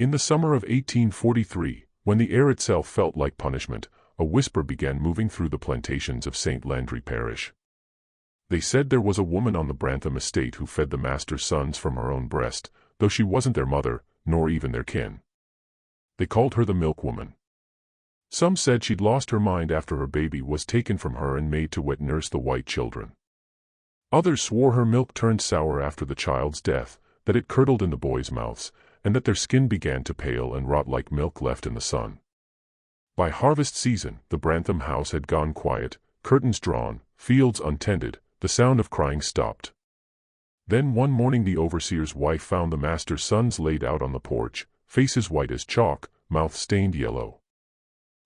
In the summer of 1843, when the air itself felt like punishment, a whisper began moving through the plantations of St. Landry Parish. They said there was a woman on the Brantham estate who fed the master's sons from her own breast, though she wasn't their mother, nor even their kin. They called her the Milk Woman. Some said she'd lost her mind after her baby was taken from her and made to wet nurse the white children. Others swore her milk turned sour after the child's death, that it curdled in the boys' mouths, and that their skin began to pale and rot like milk left in the sun. By harvest season, the Brantham house had gone quiet, curtains drawn, fields untended, the sound of crying stopped. Then one morning the overseer's wife found the master's sons laid out on the porch, faces white as chalk, mouths stained yellow.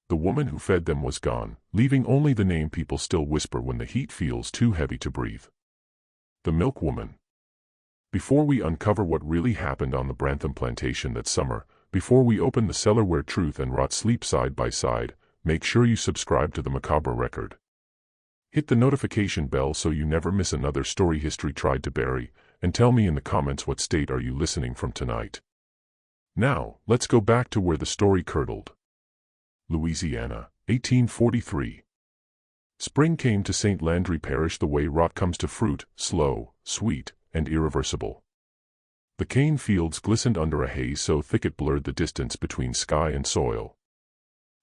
The woman who fed them was gone, leaving only the name people still whisper when the heat feels too heavy to breathe. The Milk Woman. Before we uncover what really happened on the Brantham plantation that summer, before we open the cellar where truth and rot sleep side by side, make sure you subscribe to the Macabre Record. Hit the notification bell so you never miss another story history tried to bury, and tell me in the comments what state are you listening from tonight. Now, let's go back to where the story curdled. Louisiana, 1843. Spring came to St. Landry Parish the way rot comes to fruit, slow, sweet, and irreversible. The cane fields glistened under a haze so thick it blurred the distance between sky and soil.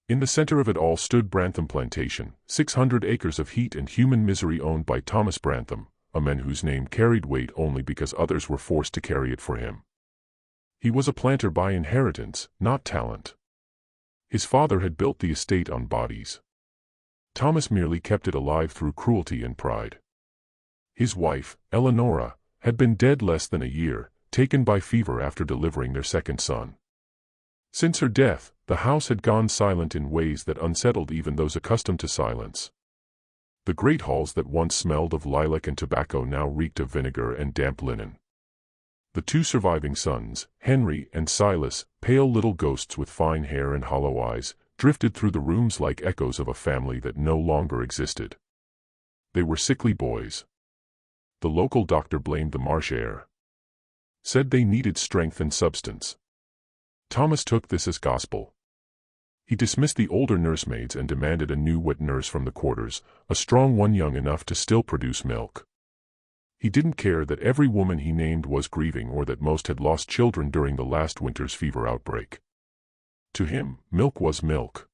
In the center of it all stood Brantham Plantation, 600 acres of heat and human misery owned by Thomas Brantham, a man whose name carried weight only because others were forced to carry it for him. He was a planter by inheritance, not talent. His father had built the estate on bodies. Thomas merely kept it alive through cruelty and pride. His wife, Eleanora, had been dead less than a year, taken by fever after delivering their second son. Since her death, the house had gone silent in ways that unsettled even those accustomed to silence. The great halls that once smelled of lilac and tobacco now reeked of vinegar and damp linen. The two surviving sons, Henry and Silas, pale little ghosts with fine hair and hollow eyes, drifted through the rooms like echoes of a family that no longer existed. They were sickly boys. The local doctor blamed the marsh air. Said they needed strength and substance. Thomas took this as gospel. He dismissed the older nursemaids and demanded a new wet nurse from the quarters, a strong one young enough to still produce milk. He didn't care that every woman he named was grieving or that most had lost children during the last winter's fever outbreak. To him, milk was milk.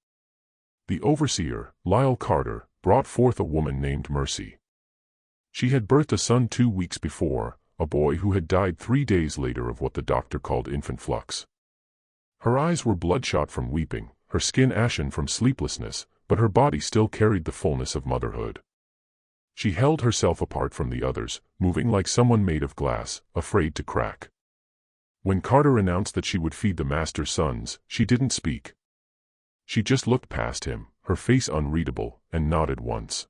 The overseer, Lyle Carter, brought forth a woman named Mercy. She had birthed a son 2 weeks before, a boy who had died 3 days later of what the doctor called infant flux. Her eyes were bloodshot from weeping, her skin ashen from sleeplessness, but her body still carried the fullness of motherhood. She held herself apart from the others, moving like someone made of glass, afraid to crack. When Carter announced that she would feed the master's sons, she didn't speak. She just looked past him, her face unreadable, and nodded once.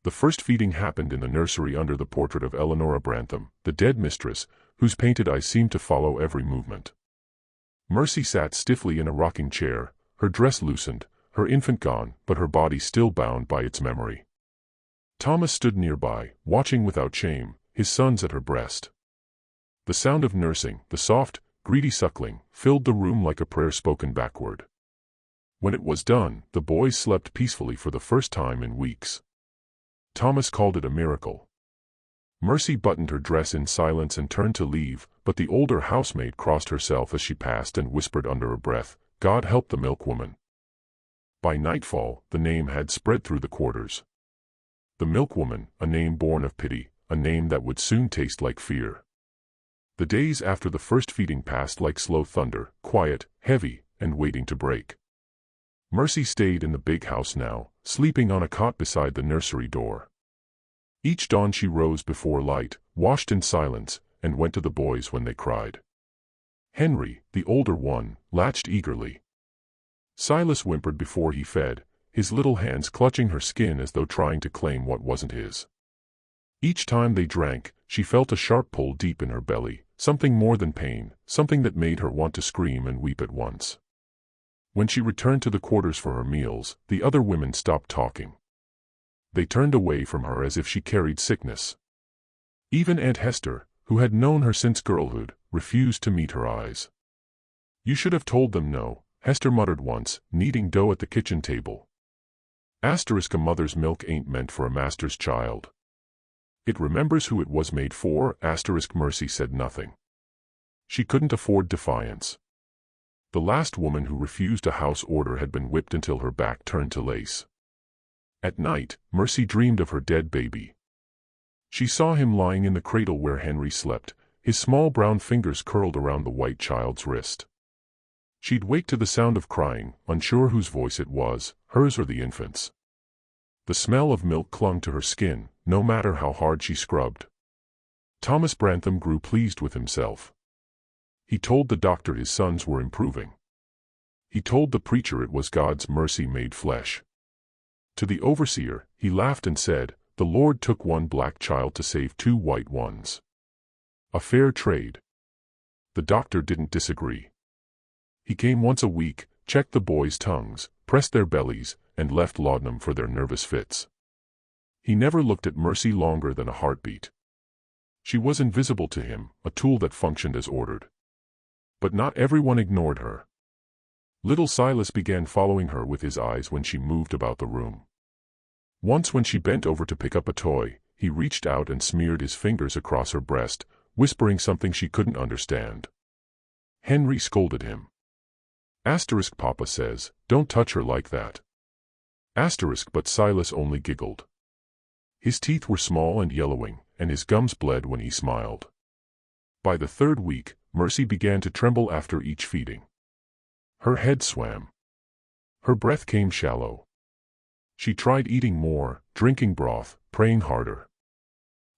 The first feeding happened in the nursery under the portrait of Eleanora Brantham, the dead mistress, whose painted eyes seemed to follow every movement. Mercy sat stiffly in a rocking chair, her dress loosened, her infant gone, but her body still bound by its memory. Thomas stood nearby, watching without shame, his sons at her breast. The sound of nursing, the soft, greedy suckling, filled the room like a prayer spoken backward. When it was done, the boys slept peacefully for the first time in weeks. Thomas called it a miracle. Mercy buttoned her dress in silence and turned to leave, but the older housemaid crossed herself as she passed and whispered under her breath, "God help the Milk Woman." By nightfall, the name had spread through the quarters. The Milk Woman, a name born of pity, a name that would soon taste like fear. The days after the first feeding passed like slow thunder, quiet, heavy, and waiting to break. Mercy stayed in the big house now, sleeping on a cot beside the nursery door. Each dawn she rose before light, washed in silence, and went to the boys when they cried. Henry, the older one, latched eagerly. Silas whimpered before he fed, his little hands clutching her skin as though trying to claim what wasn't his. Each time they drank, she felt a sharp pull deep in her belly, something more than pain, something that made her want to scream and weep at once. When she returned to the quarters for her meals, the other women stopped talking. They turned away from her as if she carried sickness. Even Aunt Hester, who had known her since girlhood, refused to meet her eyes. "You should have told them no," Hester muttered once, kneading dough at the kitchen table. A mother's milk ain't meant for a master's child. It remembers who it was made for. Mercy said nothing. She couldn't afford defiance. The last woman who refused a house order had been whipped until her back turned to lace. At night, Mercy dreamed of her dead baby. She saw him lying in the cradle where Henry slept, his small brown fingers curled around the white child's wrist. She'd wake to the sound of crying, unsure whose voice it was, hers or the infant's. The smell of milk clung to her skin, no matter how hard she scrubbed. Thomas Brantham grew pleased with himself. He told the doctor his sons were improving. He told the preacher it was God's mercy made flesh. To the overseer, he laughed and said, "The Lord took one black child to save 2 white ones. A fair trade." The doctor didn't disagree. He came once a week, checked the boys' tongues, pressed their bellies, and left laudanum for their nervous fits. He never looked at Mercy longer than a heartbeat. She was invisible to him, a tool that functioned as ordered. But not everyone ignored her. Little Silas began following her with his eyes when she moved about the room. Once when she bent over to pick up a toy, he reached out and smeared his fingers across her breast, whispering something she couldn't understand. Henry scolded him. Papa says, "Don't touch her like that." But Silas only giggled. His teeth were small and yellowing, and his gums bled when he smiled. By the 3rd week, Mercy began to tremble after each feeding. Her head swam. Her breath came shallow. She tried eating more, drinking broth, praying harder.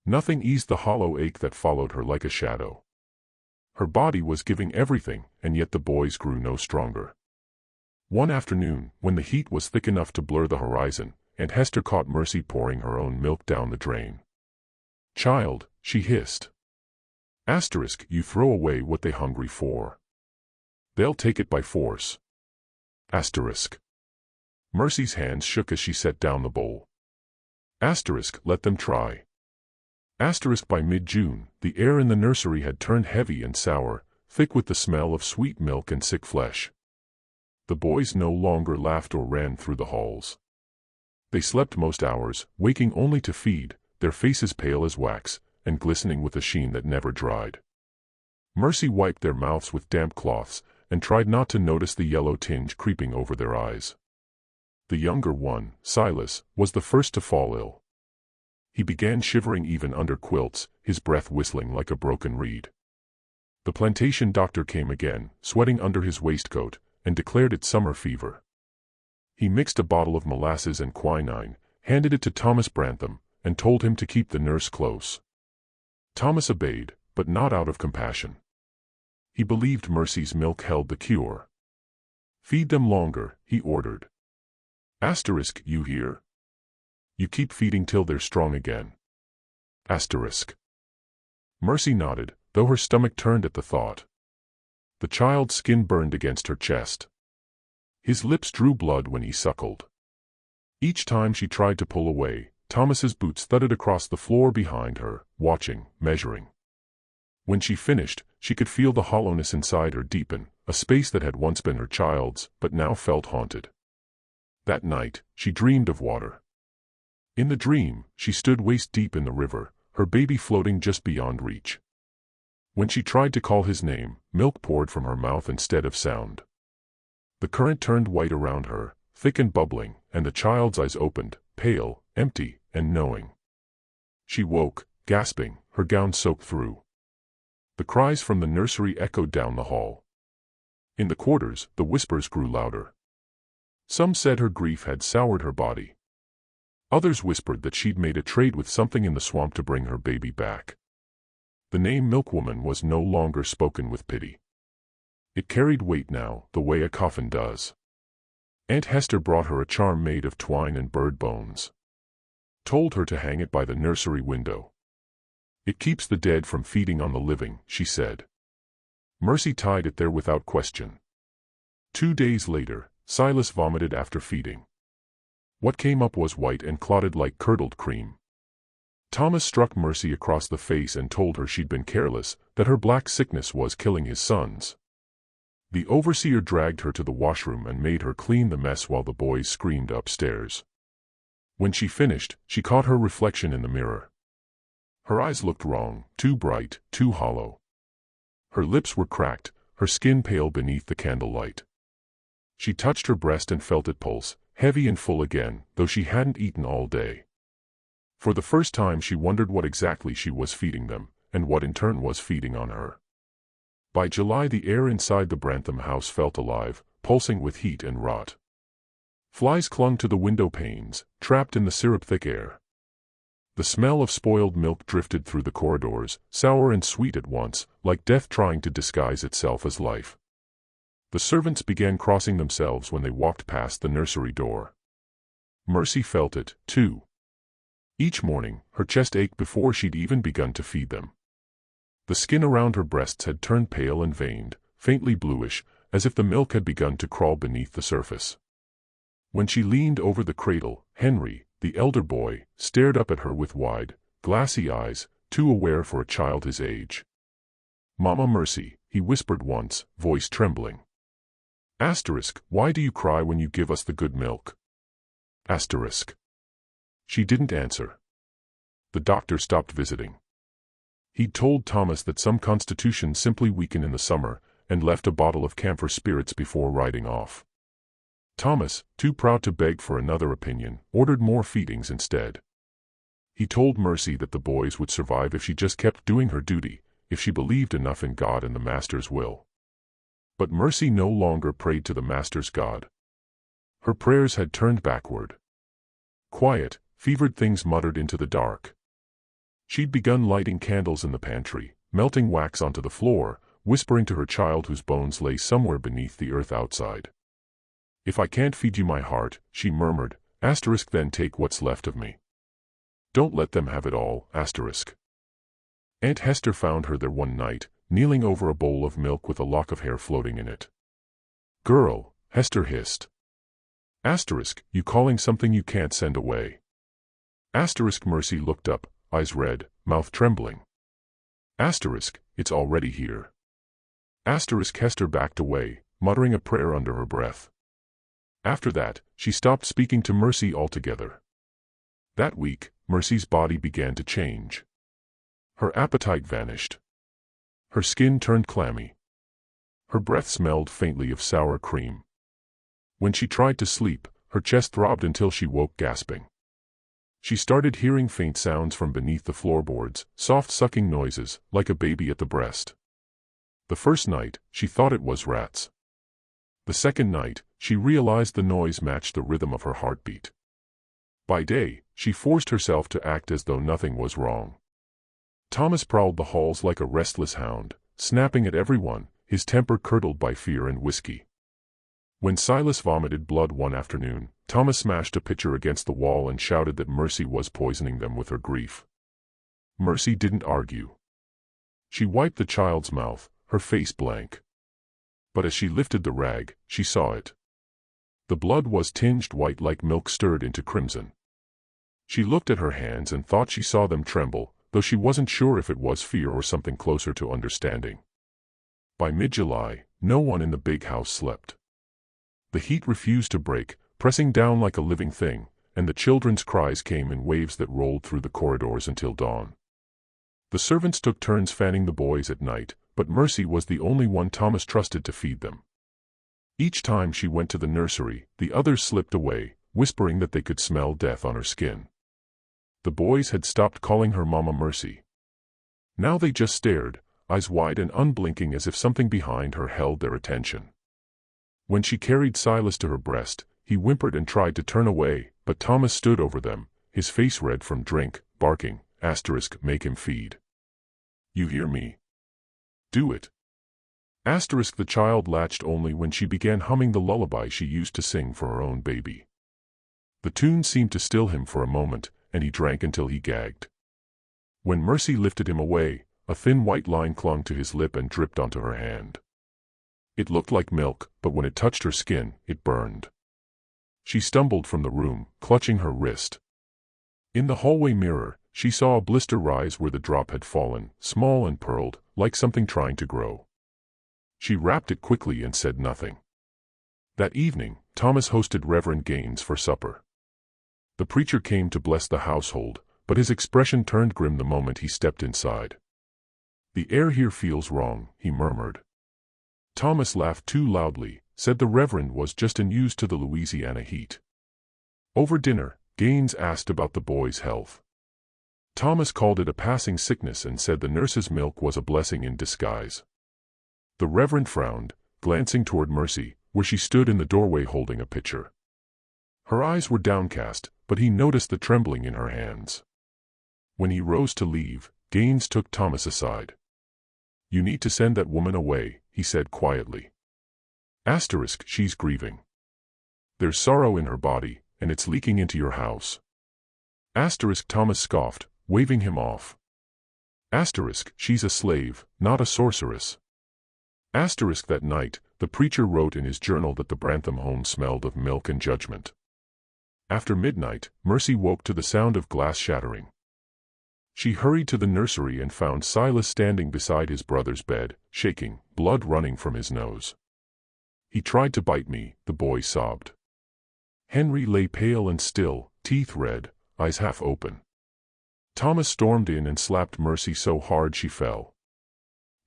Nothing eased the hollow ache that followed her like a shadow. Her body was giving everything, and yet the boys grew no stronger. One afternoon, when the heat was thick enough to blur the horizon, Aunt Hester caught Mercy pouring her own milk down the drain. "Child," she hissed. You throw away what they hungry for. They'll take it by force. Mercy's hands shook as she set down the bowl. Let them try. By mid-June, the air in the nursery had turned heavy and sour, thick with the smell of sweet milk and sick flesh. The boys no longer laughed or ran through the halls. They slept most hours, waking only to feed, their faces pale as wax, and glistening with a sheen that never dried. Mercy wiped their mouths with damp cloths, and tried not to notice the yellow tinge creeping over their eyes. The younger one, Silas, was the first to fall ill. He began shivering even under quilts, his breath whistling like a broken reed. The plantation doctor came again, sweating under his waistcoat, and declared it summer fever. He mixed a bottle of molasses and quinine, handed it to Thomas Brantham, and told him to keep the nurse close. Thomas obeyed, but not out of compassion. He believed Mercy's milk held the cure. "Feed them longer," he ordered. You hear? You keep feeding till they're strong again. Mercy nodded, though her stomach turned at the thought. The child's skin burned against her chest. His lips drew blood when he suckled. Each time she tried to pull away, Thomas's boots thudded across the floor behind her, watching, measuring. When she finished, she could feel the hollowness inside her deepen, a space that had once been her child's, but now felt haunted. That night, she dreamed of water. In the dream, she stood waist-deep in the river, her baby floating just beyond reach. When she tried to call his name, milk poured from her mouth instead of sound. The current turned white around her, thick and bubbling, and the child's eyes opened, pale, empty, and knowing. She woke, gasping, her gown soaked through. The cries from the nursery echoed down the hall. In the quarters, the whispers grew louder. Some said her grief had soured her body. Others whispered that she'd made a trade with something in the swamp to bring her baby back. The name Milk Woman was no longer spoken with pity. It carried weight now, the way a coffin does. Aunt Hester brought her a charm made of twine and bird bones. Told her to hang it by the nursery window. "It keeps the dead from feeding on the living," she said. Mercy tied it there without question. 2 days later, Silas vomited after feeding. What came up was white and clotted like curdled cream. Thomas struck Mercy across the face and told her she'd been careless, that her black sickness was killing his sons. The overseer dragged her to the washroom and made her clean the mess while the boys screamed upstairs. When she finished, she caught her reflection in the mirror. Her eyes looked wrong, too bright, too hollow. Her lips were cracked, her skin pale beneath the candlelight. She touched her breast and felt it pulse, heavy and full again, though she hadn't eaten all day. For the first time she wondered what exactly she was feeding them, and what in turn was feeding on her. By July the air inside the Brantham house felt alive, pulsing with heat and rot. Flies clung to the window panes, trapped in the syrup-thick air. The smell of spoiled milk drifted through the corridors, sour and sweet at once, like death trying to disguise itself as life. The servants began crossing themselves when they walked past the nursery door. Mercy felt it, too. Each morning, her chest ached before she'd even begun to feed them. The skin around her breasts had turned pale and veined, faintly bluish, as if the milk had begun to crawl beneath the surface. When she leaned over the cradle, Henry, the elder boy, stared up at her with wide, glassy eyes, too aware for a child his age. "Mama Mercy," he whispered once, voice trembling. Why do you cry when you give us the good milk? She didn't answer. The doctor stopped visiting. He'd told Thomas that some constitutions simply weaken in the summer, and left a bottle of camphor spirits before riding off. Thomas, too proud to beg for another opinion, ordered more feedings instead. He told Mercy that the boys would survive if she just kept doing her duty, if she believed enough in God and the Master's will. But Mercy no longer prayed to the Master's God. Her prayers had turned backward. Quiet, fevered things muttered into the dark. She'd begun lighting candles in the pantry, melting wax onto the floor, whispering to her child whose bones lay somewhere beneath the earth outside. "If I can't feed you my heart," she murmured, then take what's left of me. Don't let them have it all, Aunt Hester found her there one night, kneeling over a bowl of milk with a lock of hair floating in it. "Girl," Hester hissed. You calling something you can't send away?" Mercy looked up, eyes red, mouth trembling. "It's already here." Hester backed away, muttering a prayer under her breath. After that, she stopped speaking to Mercy altogether. That week, Mercy's body began to change. Her appetite vanished. Her skin turned clammy. Her breath smelled faintly of sour cream. When she tried to sleep, her chest throbbed until she woke gasping. She started hearing faint sounds from beneath the floorboards, soft sucking noises, like a baby at the breast. The first night, she thought it was rats. The second night, she realized the noise matched the rhythm of her heartbeat. By day, she forced herself to act as though nothing was wrong. Thomas prowled the halls like a restless hound, snapping at everyone, his temper curdled by fear and whiskey. When Silas vomited blood one afternoon, Thomas smashed a pitcher against the wall and shouted that Mercy was poisoning them with her grief. Mercy didn't argue. She wiped the child's mouth, her face blank. But as she lifted the rag, she saw it. The blood was tinged white like milk stirred into crimson. She looked at her hands and thought she saw them tremble, though she wasn't sure if it was fear or something closer to understanding. By mid-July, no one in the big house slept. The heat refused to break, pressing down like a living thing, and the children's cries came in waves that rolled through the corridors until dawn. The servants took turns fanning the boys at night, but Mercy was the only one Thomas trusted to feed them. Each time she went to the nursery, the others slipped away, whispering that they could smell death on her skin. The boys had stopped calling her Mama Mercy. Now they just stared, eyes wide and unblinking as if something behind her held their attention. When she carried Silas to her breast, he whimpered and tried to turn away, but Thomas stood over them, his face red from drink, barking, "Make him feed. You hear me? Do it." The child latched only when she began humming the lullaby she used to sing for her own baby. The tune seemed to still him for a moment, and he drank until he gagged. When Mercy lifted him away, a thin white line clung to his lip and dripped onto her hand. It looked like milk, but when it touched her skin, it burned. She stumbled from the room, clutching her wrist. In the hallway mirror, she saw a blister rise where the drop had fallen, small and pearled, like something trying to grow. She wrapped it quickly and said nothing. That evening, Thomas hosted Reverend Gaines for supper. The preacher came to bless the household, but his expression turned grim the moment he stepped inside. "The air here feels wrong," he murmured. Thomas laughed too loudly, said the Reverend was just unused to the Louisiana heat. Over dinner, Gaines asked about the boy's health. Thomas called it a passing sickness and said the nurse's milk was a blessing in disguise. The Reverend frowned, glancing toward Mercy, where she stood in the doorway holding a pitcher. Her eyes were downcast, but he noticed the trembling in her hands. When he rose to leave, Gaines took Thomas aside. "You need to send that woman away," he said quietly. She's grieving. There's sorrow in her body, and it's leaking into your house. Thomas scoffed, waving him off. She's a slave, not a sorceress. That night, the preacher wrote in his journal that the Brantham home smelled of milk and judgment. After midnight, Mercy woke to the sound of glass shattering. She hurried to the nursery and found Silas standing beside his brother's bed, shaking, blood running from his nose. "He tried to bite me," the boy sobbed. Henry lay pale and still, teeth red, eyes half open. Thomas stormed in and slapped Mercy so hard she fell.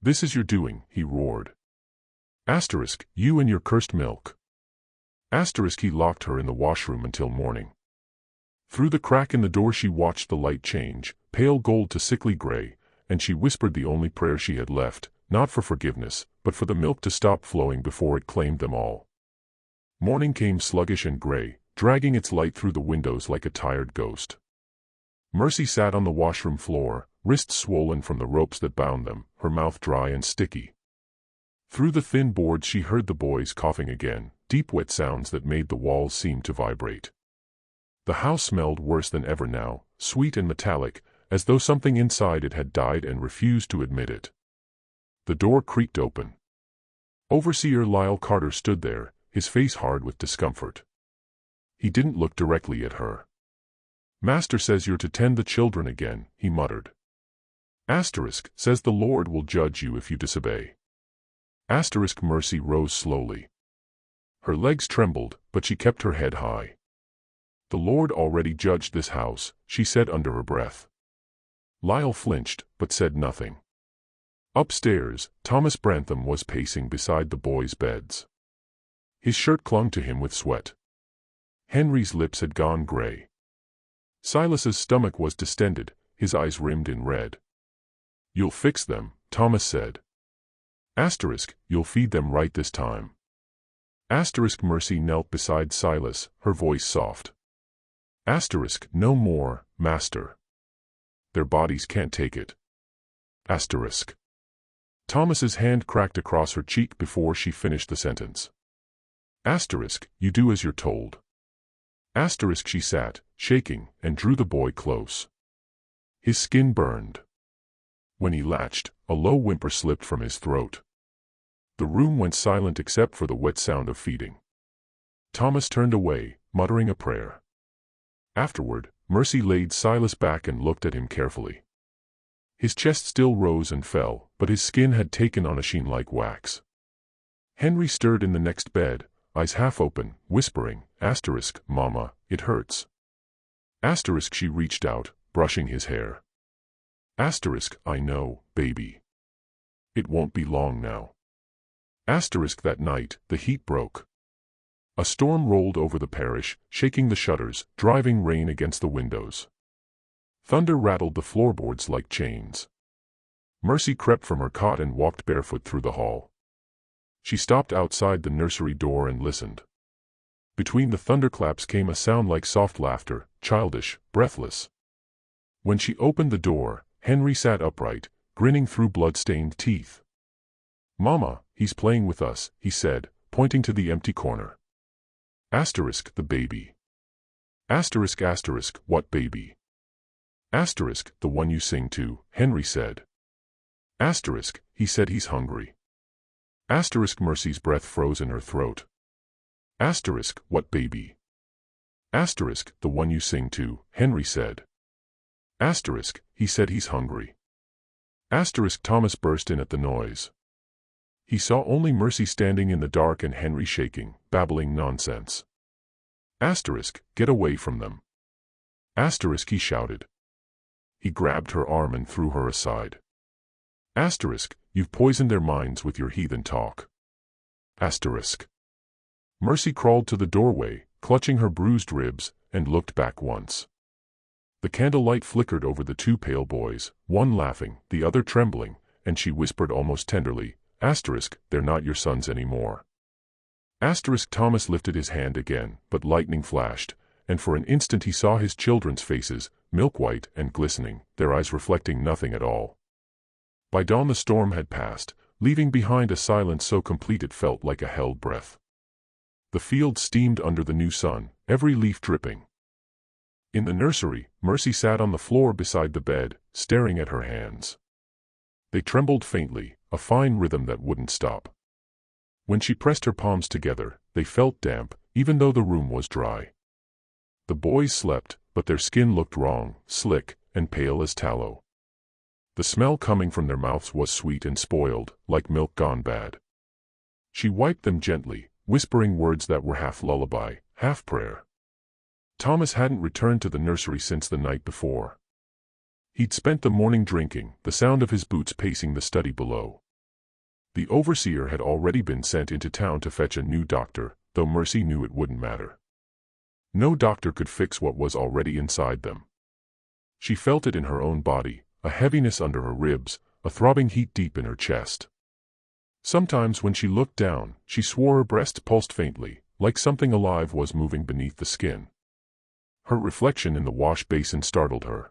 "This is your doing," he roared. You and your cursed milk." He locked her in the washroom until morning. Through the crack in the door she watched the light change, pale gold to sickly gray, and she whispered the only prayer she had left, not for forgiveness, but for the milk to stop flowing before it claimed them all. Morning came sluggish and gray, dragging its light through the windows like a tired ghost. Mercy sat on the washroom floor, wrists swollen from the ropes that bound them, her mouth dry and sticky. Through the thin boards she heard the boys coughing again, deep wet sounds that made the walls seem to vibrate. The house smelled worse than ever now, sweet and metallic, as though something inside it had died and refused to admit it. The door creaked open. Overseer Lyle Carter stood there, his face hard with discomfort. He didn't look directly at her. "Master says you're to tend the children again," he muttered. Says the Lord will judge you if you disobey. Mercy rose slowly. Her legs trembled, but she kept her head high. "The Lord already judged this house," she said under her breath. Lyle flinched, but said nothing. Upstairs, Thomas Brantham was pacing beside the boys' beds. His shirt clung to him with sweat. Henry's lips had gone gray. Silas's stomach was distended, his eyes rimmed in red. "You'll fix them," Thomas said. You'll feed them right this time. Mercy knelt beside Silas, her voice soft. No more, Master. Their bodies can't take it. Thomas's hand cracked across her cheek before she finished the sentence. You do as you're told. She sat, shaking, and drew the boy close. His skin burned. When he latched, a low whimper slipped from his throat. The room went silent except for the wet sound of feeding. Thomas turned away, muttering a prayer. Afterward, Mercy laid Silas back and looked at him carefully. His chest still rose and fell, but his skin had taken on a sheen like wax. Henry stirred in the next bed, eyes half open, whispering, "Mama, it hurts." She reached out, brushing his hair. I know, baby. It won't be long now. That night, the heat broke. A storm rolled over the parish, shaking the shutters, driving rain against the windows. Thunder rattled the floorboards like chains. Mercy crept from her cot and walked barefoot through the hall. She stopped outside the nursery door and listened. Between the thunderclaps came a sound like soft laughter, childish, breathless. When she opened the door, Henry sat upright, grinning through blood-stained teeth. "Mama, he's playing with us," he said, pointing to the empty corner. The baby. What baby? The one you sing to, Henry said. He said he's hungry. Mercy's breath froze in her throat. What baby? The one you sing to, Henry said. He said he's hungry. Thomas burst in at the noise. He saw only Mercy standing in the dark and Henry shaking, babbling nonsense. Asterisk, get away from them. Asterisk, he shouted. He grabbed her arm and threw her aside. Asterisk, you've poisoned their minds with your heathen talk. Asterisk. Mercy crawled to the doorway, clutching her bruised ribs, and looked back once. The candlelight flickered over the two pale boys, one laughing, the other trembling, and she whispered almost tenderly, Asterisk, they're not your sons anymore. Asterisk. Thomas lifted his hand again, but lightning flashed, and for an instant he saw his children's faces, milk-white and glistening, their eyes reflecting nothing at all. By dawn the storm had passed, leaving behind a silence so complete it felt like a held breath. The field steamed under the new sun, every leaf dripping. In the nursery, Mercy sat on the floor beside the bed, staring at her hands. They trembled faintly, a fine rhythm that wouldn't stop. When she pressed her palms together, they felt damp, even though the room was dry. The boys slept, but their skin looked wrong, slick, and pale as tallow. The smell coming from their mouths was sweet and spoiled, like milk gone bad. She wiped them gently, whispering words that were half lullaby, half prayer. Thomas hadn't returned to the nursery since the night before. He'd spent the morning drinking, the sound of his boots pacing the study below. The overseer had already been sent into town to fetch a new doctor, though Mercy knew it wouldn't matter. No doctor could fix what was already inside them. She felt it in her own body, a heaviness under her ribs, a throbbing heat deep in her chest. Sometimes when she looked down, she swore her breast pulsed faintly, like something alive was moving beneath the skin. Her reflection in the wash basin startled her.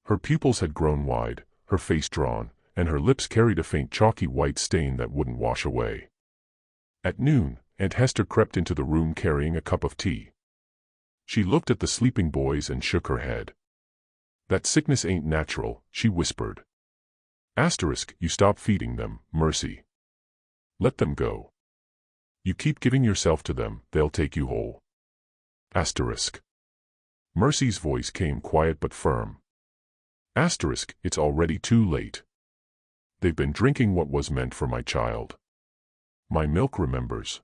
Her pupils had grown wide, her face drawn, and her lips carried a faint chalky white stain that wouldn't wash away. At noon, Aunt Hester crept into the room carrying a cup of tea. She looked at the sleeping boys and shook her head. That sickness ain't natural, she whispered. Asterisk, you stop feeding them, Mercy. Let them go. You keep giving yourself to them, they'll take you whole. Asterisk. Mercy's voice came quiet but firm. Asterisk, it's already too late. They've been drinking what was meant for my child. My milk remembers.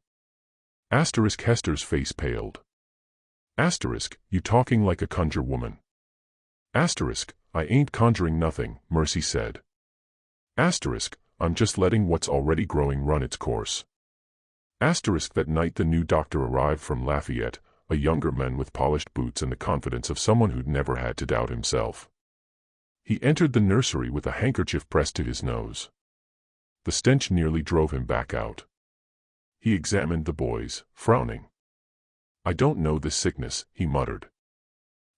Asterisk. Hester's face paled. Asterisk, you talking like a conjure woman. Asterisk, I ain't conjuring nothing, Mercy said. Asterisk, I'm just letting what's already growing run its course. Asterisk. That night the new doctor arrived from Lafayette, a younger man with polished boots and the confidence of someone who'd never had to doubt himself. He entered the nursery with a handkerchief pressed to his nose. The stench nearly drove him back out. He examined the boys, frowning. I don't know this sickness, he muttered.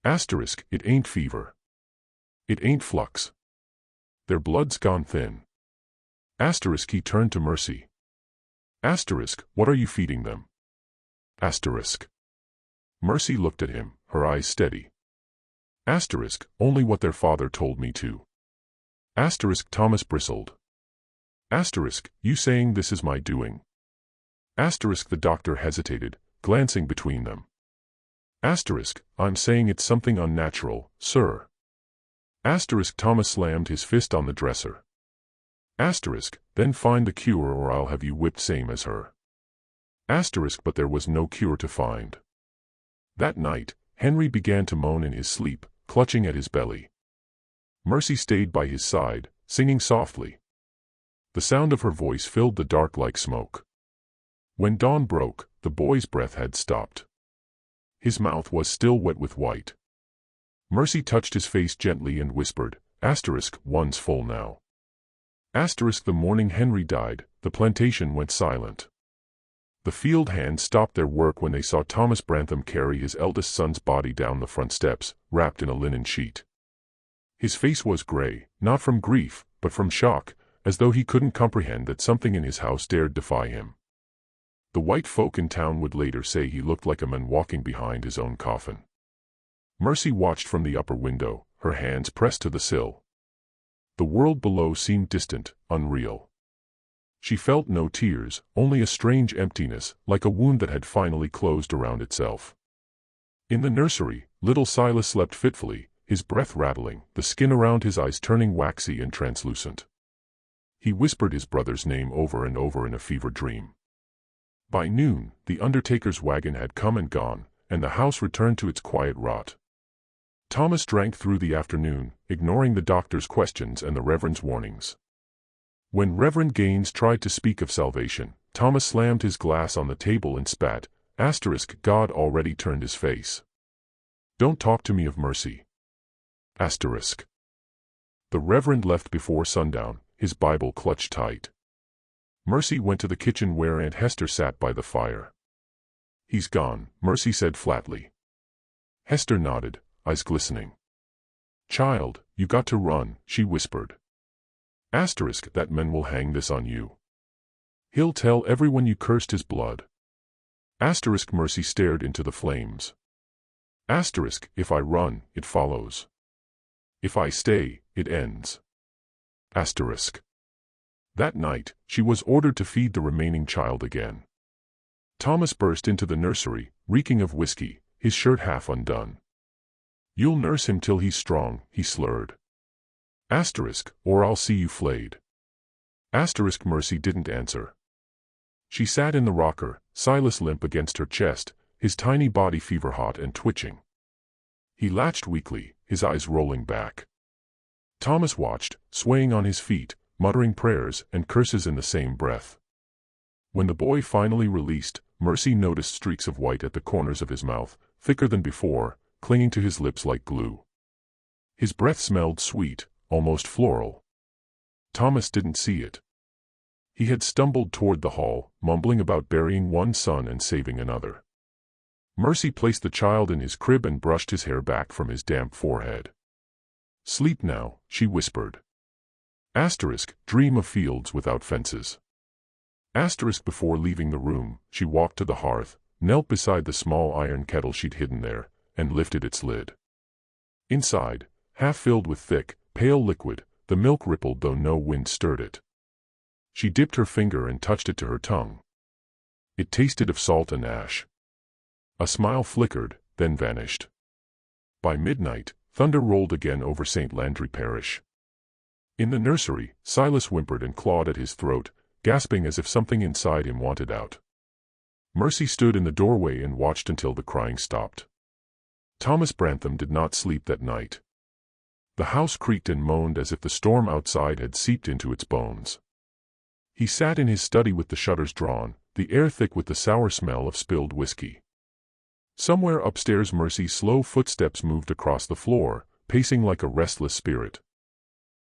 Asterisk, it ain't fever. It ain't flux. Their blood's gone thin. Asterisk. He turned to Mercy. Asterisk, what are you feeding them? Asterisk. Mercy looked at him, her eyes steady. Asterisk, only what their father told me to. Asterisk. Thomas bristled. Asterisk, you saying this is my doing? Asterisk. The doctor hesitated, glancing between them. Asterisk, I'm saying it's something unnatural, sir. Asterisk. Thomas slammed his fist on the dresser. Asterisk, then find the cure or I'll have you whipped same as her. Asterisk. But there was no cure to find. That night, Henry began to moan in his sleep, clutching at his belly. Mercy stayed by his side, singing softly. The sound of her voice filled the dark like smoke. When dawn broke, the boy's breath had stopped. His mouth was still wet with white. Mercy touched his face gently and whispered, Asterisk, one's full now. Asterisk. The morning Henry died, the plantation went silent. The field hands stopped their work when they saw Thomas Brantham carry his eldest son's body down the front steps, wrapped in a linen sheet. His face was gray, not from grief, but from shock, as though he couldn't comprehend that something in his house dared defy him. The white folk in town would later say he looked like a man walking behind his own coffin. Mercy watched from the upper window, her hands pressed to the sill. The world below seemed distant, unreal. She felt no tears, only a strange emptiness, like a wound that had finally closed around itself. In the nursery, little Silas slept fitfully, his breath rattling, the skin around his eyes turning waxy and translucent. He whispered his brother's name over and over in a fever dream. By noon, the undertaker's wagon had come and gone, and the house returned to its quiet rot. Thomas drank through the afternoon, ignoring the doctor's questions and the Reverend's warnings. When Reverend Gaines tried to speak of salvation, Thomas slammed his glass on the table and spat, God already turned his face. Don't talk to me of mercy. The Reverend left before sundown, his Bible clutched tight. Mercy went to the kitchen where Aunt Hester sat by the fire. He's gone, Mercy said flatly. Hester nodded, eyes glistening. Child, you got to run, she whispered. That man will hang this on you. He'll tell everyone you cursed his blood. Mercy stared into the flames. If I run, it follows. If I stay, it ends. That night, she was ordered to feed the remaining child again. Thomas burst into the nursery, reeking of whiskey, his shirt half undone. You'll nurse him till he's strong, he slurred. Or I'll see you flayed. Mercy didn't answer. She sat in the rocker, Silas limp against her chest, his tiny body fever-hot and twitching. He latched weakly, his eyes rolling back. Thomas watched, swaying on his feet, muttering prayers and curses in the same breath. When the boy finally released, Mercy noticed streaks of white at the corners of his mouth, thicker than before, clinging to his lips like glue. His breath smelled sweet, almost floral. Thomas didn't see it. He had stumbled toward the hall, mumbling about burying one son and saving another. Mercy placed the child in his crib and brushed his hair back from his damp forehead. Sleep now, she whispered. Dream of fields without fences. Before leaving the room, she walked to the hearth, knelt beside the small iron kettle she'd hidden there, and lifted its lid. Inside, half filled with thick, pale liquid, the milk rippled though no wind stirred it. She dipped her finger and touched it to her tongue. It tasted of salt and ash. A smile flickered, then vanished. By midnight, thunder rolled again over St. Landry Parish. In the nursery, Silas whimpered and clawed at his throat, gasping as if something inside him wanted out. Mercy stood in the doorway and watched until the crying stopped. Thomas Brantham did not sleep that night. The house creaked and moaned as if the storm outside had seeped into its bones. He sat in his study with the shutters drawn, the air thick with the sour smell of spilled whiskey. Somewhere upstairs Mercy's slow footsteps moved across the floor, pacing like a restless spirit.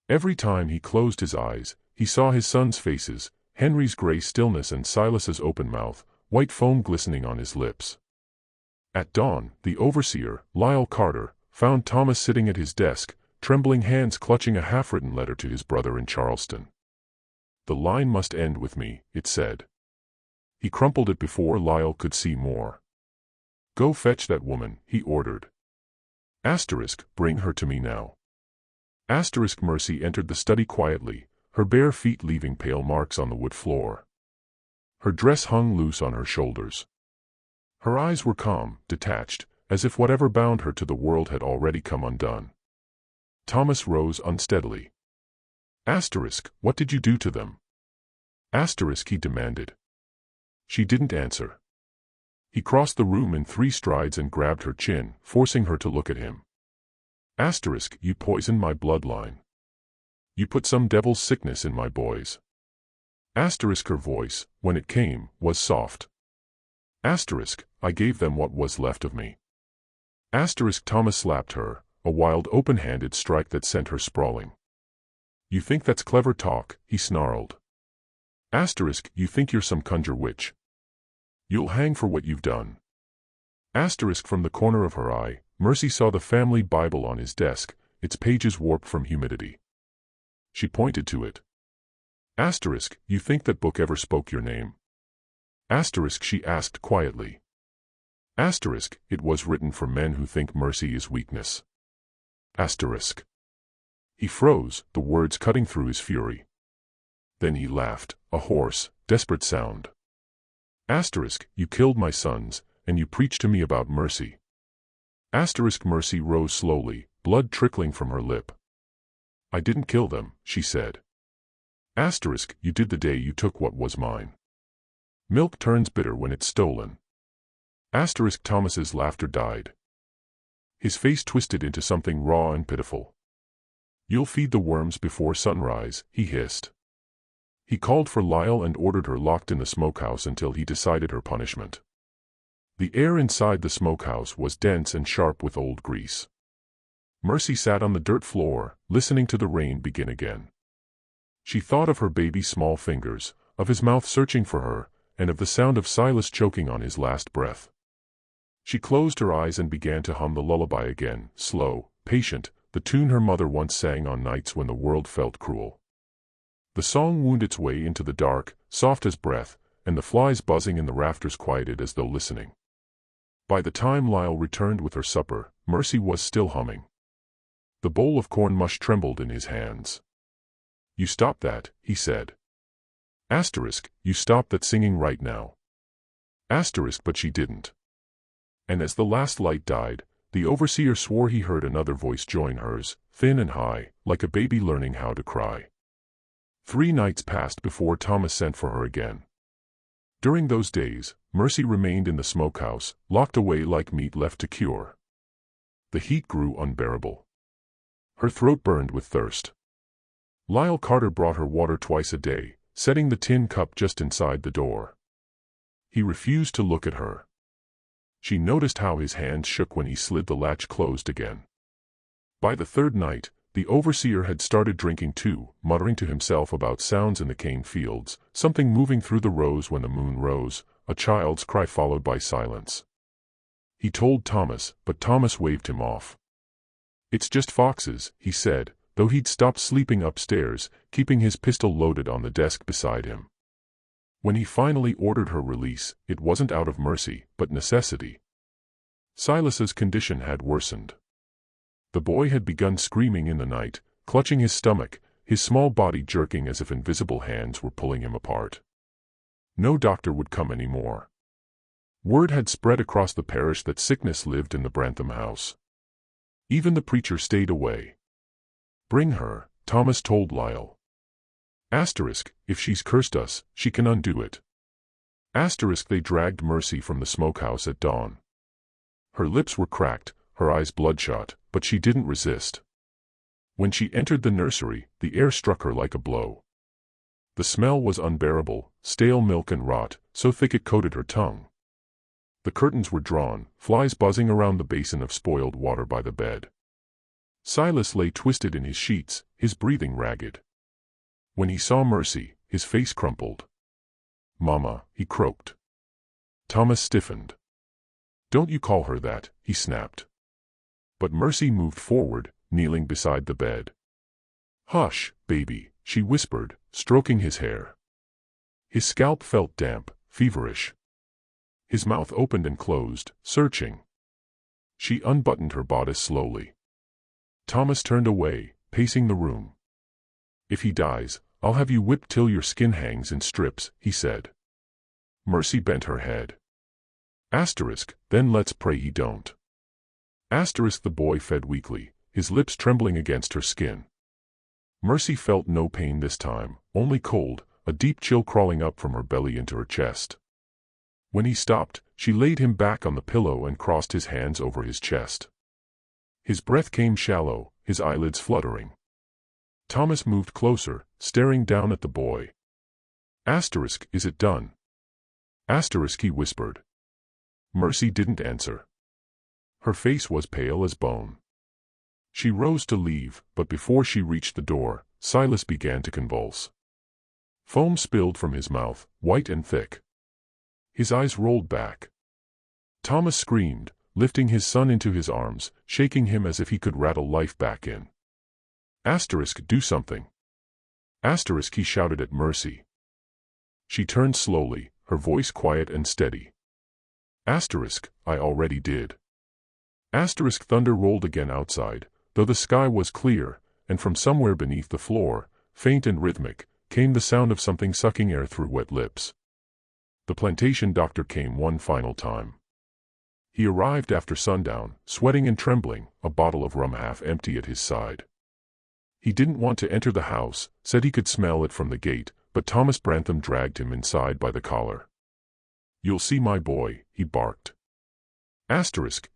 Every time he closed his eyes, he saw his sons' faces, Henry's gray stillness and Silas's open mouth, white foam glistening on his lips. At dawn, the overseer, Lyle Carter, found Thomas sitting at his desk, trembling hands clutching a half-written letter to his brother in Charleston. The line must end with me, it said. He crumpled it before Lyle could see more. Go fetch that woman, he ordered. Bring her to me now. Mercy entered the study quietly, her bare feet leaving pale marks on the wood floor. Her dress hung loose on her shoulders. Her eyes were calm, detached, as if whatever bound her to the world had already come undone. Thomas rose unsteadily. What did you do to them? He demanded. She didn't answer. He crossed the room in 3 strides and grabbed her chin, forcing her to look at him. You poisoned my bloodline. You put some devil's sickness in my boys. Her voice, when it came, was soft. I gave them what was left of me. Thomas slapped her, a wild open-handed strike that sent her sprawling. You think that's clever talk, he snarled. You think you're some conjure witch. You'll hang for what you've done. From the corner of her eye, Mercy saw the family Bible on his desk, its pages warped from humidity. She pointed to it. You think that book ever spoke your name? She asked quietly. It was written for men who think mercy is weakness. He froze, the words cutting through his fury. Then he laughed, a hoarse, desperate sound. You killed my sons, and you preach to me about mercy. Mercy rose slowly, blood trickling from her lip. I didn't kill them, she said. Asterisk, you did the day you took what was mine. Milk turns bitter when it's stolen. Asterisk, Thomas's laughter died. His face twisted into something raw and pitiful. You'll feed the worms before sunrise, he hissed. He called for Lyle and ordered her locked in the smokehouse until he decided her punishment. The air inside the smokehouse was dense and sharp with old grease. Mercy sat on the dirt floor, listening to the rain begin again. She thought of her baby's small fingers, of his mouth searching for her, and of the sound of Silas choking on his last breath. She closed her eyes and began to hum the lullaby again, slow, patient, the tune her mother once sang on nights when the world felt cruel. The song wound its way into the dark, soft as breath, and the flies buzzing in the rafters quieted as though listening. By the time Lyle returned with her supper, Mercy was still humming. The bowl of corn mush trembled in his hands. You stop that, he said. Asterisk, you stop that singing right now. Asterisk, but she didn't. And as the last light died, the overseer swore he heard another voice join hers, thin and high, like a baby learning how to cry. 3 nights passed before Thomas sent for her again. During those days, Mercy remained in the smokehouse, locked away like meat left to cure. The heat grew unbearable. Her throat burned with thirst. Lyle Carter brought her water twice a day, setting the tin cup just inside the door. He refused to look at her. She noticed how his hands shook when he slid the latch closed again. By the 3rd night, the overseer had started drinking too, muttering to himself about sounds in the cane fields, something moving through the rows when the moon rose, a child's cry followed by silence. He told Thomas, but Thomas waved him off. It's just foxes, he said, though he'd stopped sleeping upstairs, keeping his pistol loaded on the desk beside him. When he finally ordered her release, it wasn't out of mercy, but necessity. Silas's condition had worsened. The boy had begun screaming in the night, clutching his stomach, his small body jerking as if invisible hands were pulling him apart. No doctor would come anymore. Word had spread across the parish that sickness lived in the Brantham house. Even the preacher stayed away. Bring her, Thomas told Lyle. Asterisk, if she's cursed us, she can undo it. Asterisk, they dragged Mercy from the smokehouse at dawn. Her lips were cracked, her eyes bloodshot, but she didn't resist. When she entered the nursery, the air struck her like a blow. The smell was unbearable, stale milk and rot, so thick it coated her tongue. The curtains were drawn, flies buzzing around the basin of spoiled water by the bed. Silas lay twisted in his sheets, his breathing ragged. When he saw Mercy, his face crumpled. Mama, he croaked. Thomas stiffened. Don't you call her that, he snapped. But Mercy moved forward, kneeling beside the bed. Hush, baby, she whispered, stroking his hair. His scalp felt damp, feverish. His mouth opened and closed, searching. She unbuttoned her bodice slowly. Thomas turned away, pacing the room. If he dies, I'll have you whipped till your skin hangs in strips, he said. Mercy bent her head. Asterisk, then let's pray he don't. Asterisk, the boy fed weakly, his lips trembling against her skin. Mercy felt no pain this time, only cold, a deep chill crawling up from her belly into her chest. When he stopped, she laid him back on the pillow and crossed his hands over his chest. His breath came shallow, his eyelids fluttering. Thomas moved closer, staring down at the boy. Asterisk, is it done? Asterisk, he whispered. Mercy didn't answer. Her face was pale as bone. She rose to leave, but before she reached the door, Silas began to convulse. Foam spilled from his mouth, white and thick. His eyes rolled back. Thomas screamed, lifting his son into his arms, shaking him as if he could rattle life back in. Asterisk, do something. Asterisk, he shouted at Mercy. She turned slowly, her voice quiet and steady. Asterisk, I already did. Asterisk, thunder rolled again outside, though the sky was clear, and from somewhere beneath the floor, faint and rhythmic, came the sound of something sucking air through wet lips. The plantation doctor came one final time. He arrived after sundown, sweating and trembling, a bottle of rum half empty at his side. He didn't want to enter the house, said he could smell it from the gate, but Thomas Brantham dragged him inside by the collar. "You'll see my boy," he barked.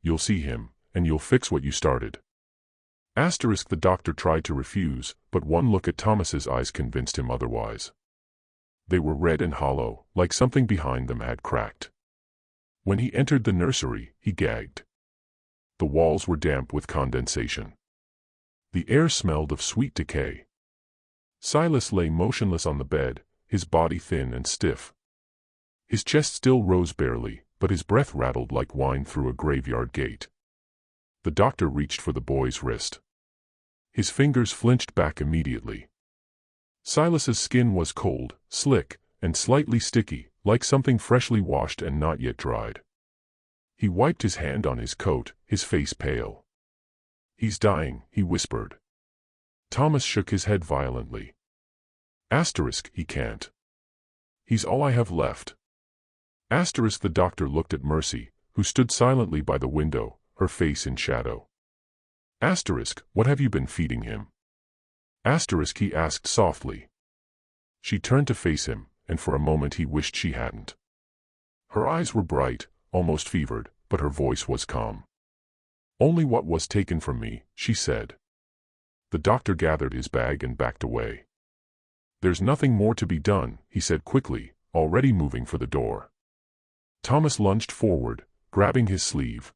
You'll see him, and you'll fix what you started. The doctor tried to refuse, but one look at Thomas's eyes convinced him otherwise. They were red and hollow, like something behind them had cracked. When he entered the nursery, he gagged. The walls were damp with condensation. The air smelled of sweet decay. Silas lay motionless on the bed, his body thin and stiff. His chest still rose barely, but his breath rattled like wine through a graveyard gate. The doctor reached for the boy's wrist. His fingers flinched back immediately. Silas's skin was cold, slick, and slightly sticky, like something freshly washed and not yet dried. He wiped his hand on his coat, his face pale. "He's dying," he whispered. Thomas shook his head violently. He can't. He's all I have left. The doctor looked at Mercy, who stood silently by the window, her face in shadow. What have you been feeding him? He asked softly. She turned to face him, and for a moment he wished she hadn't. Her eyes were bright, almost fevered, but her voice was calm. "Only what was taken from me," she said. The doctor gathered his bag and backed away. "There's nothing more to be done," he said quickly, already moving for the door. Thomas lunged forward, grabbing his sleeve.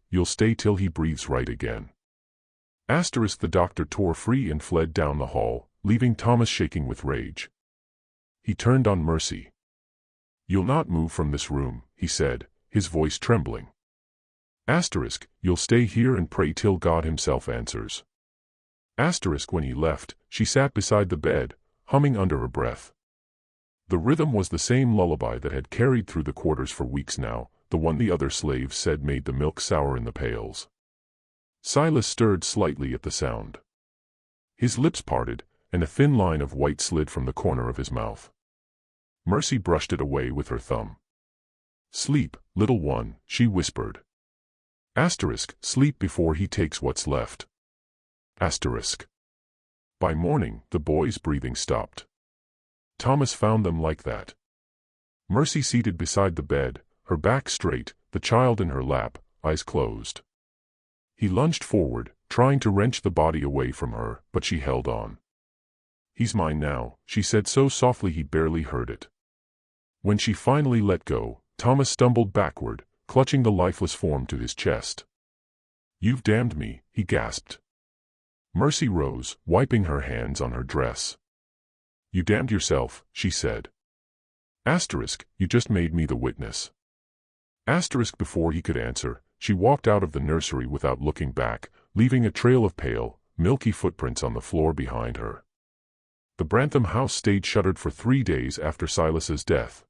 You'll stay till he breathes right again." The doctor tore free and fled down the hall, leaving Thomas shaking with rage. He turned on Mercy. "You'll not move from this room," he said, his voice trembling. You'll stay here and pray till God himself answers." When he left, she sat beside the bed, humming under her breath. The rhythm was the same lullaby that had carried through the quarters for weeks now, the one the other slaves said made the milk sour in the pails. Silas stirred slightly at the sound. His lips parted, and a thin line of white slid from the corner of his mouth. Mercy brushed it away with her thumb. "Sleep, little one," she whispered. Sleep before he takes what's left. By morning, the boy's breathing stopped. Thomas found them like that. Mercy seated beside the bed, her back straight, the child in her lap, eyes closed. He lunged forward, trying to wrench the body away from her, but she held on. "He's mine now," she said so softly he barely heard it. When she finally let go, Thomas stumbled backward, clutching the lifeless form to his chest. "You've damned me," he gasped. Mercy rose, wiping her hands on her dress. "You damned yourself," she said. You just made me the witness." Before he could answer, she walked out of the nursery without looking back, leaving a trail of pale, milky footprints on the floor behind her. The Brantham house stayed shuttered for 3 days after Silas's death.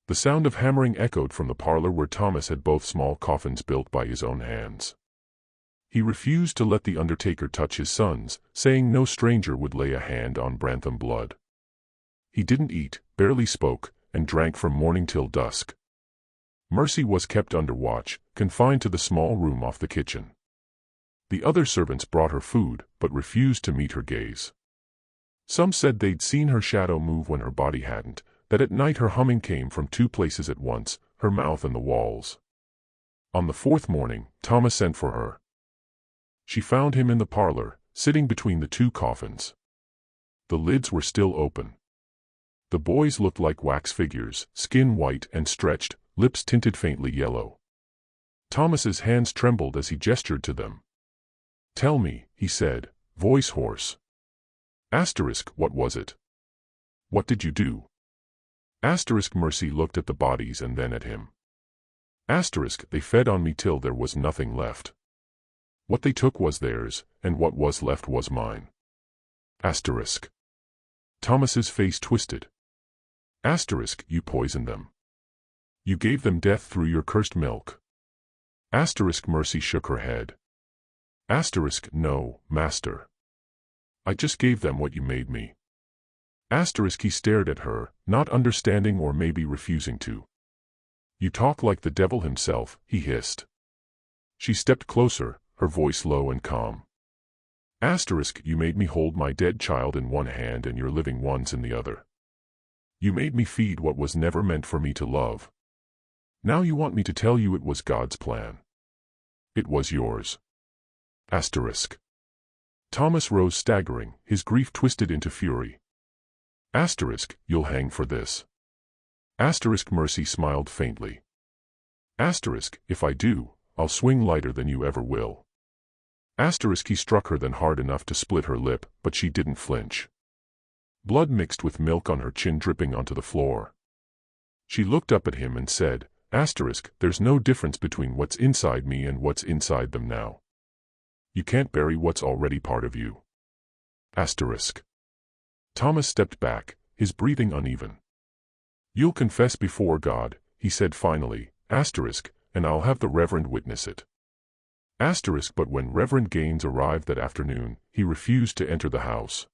The sound of hammering echoed from the parlor where Thomas had both small coffins built by his own hands. He refused to let the undertaker touch his sons, saying no stranger would lay a hand on Brantham blood. He didn't eat, barely spoke, and drank from morning till dusk. Mercy was kept under watch, confined to the small room off the kitchen. The other servants brought her food, but refused to meet her gaze. Some said they'd seen her shadow move when her body hadn't, that at night her humming came from 2 places at once, her mouth and the walls. On the 4th morning, Thomas sent for her. She found him in the parlor, sitting between the 2 coffins. The lids were still open. The boys looked like wax figures, skin white and stretched, lips tinted faintly yellow. Thomas's hands trembled as he gestured to them. "Tell me," he said, voice hoarse. What was it? What did you do? Mercy looked at the bodies and then at him. They fed on me till there was nothing left. What they took was theirs, and what was left was mine. Thomas's face twisted. You poisoned them. You gave them death through your cursed milk. Mercy shook her head. No, master. I just gave them what you made me. He stared at her, not understanding or maybe refusing to. You talk like the devil himself, he hissed. She stepped closer, her voice low and calm. Asterisk, you made me hold my dead child in one hand and your living ones in the other. You made me feed what was never meant for me to love. Now you want me to tell you it was God's plan. It was yours. Asterisk. Thomas rose staggering, his grief twisted into fury. Asterisk, you'll hang for this. Asterisk, Mercy smiled faintly. Asterisk, if I do, I'll swing lighter than you ever will. Asterisk, he struck her then hard enough to split her lip, but she didn't flinch. Blood mixed with milk on her chin dripping onto the floor. She looked up at him and said, Asterisk, there's no difference between what's inside me and what's inside them now. You can't bury what's already part of you. Asterisk. Thomas stepped back, his breathing uneven. You'll confess before God, he said finally, Asterisk, and I'll have the Reverend witness it. Asterisk, but when Reverend Gaines arrived that afternoon, he refused to enter the house.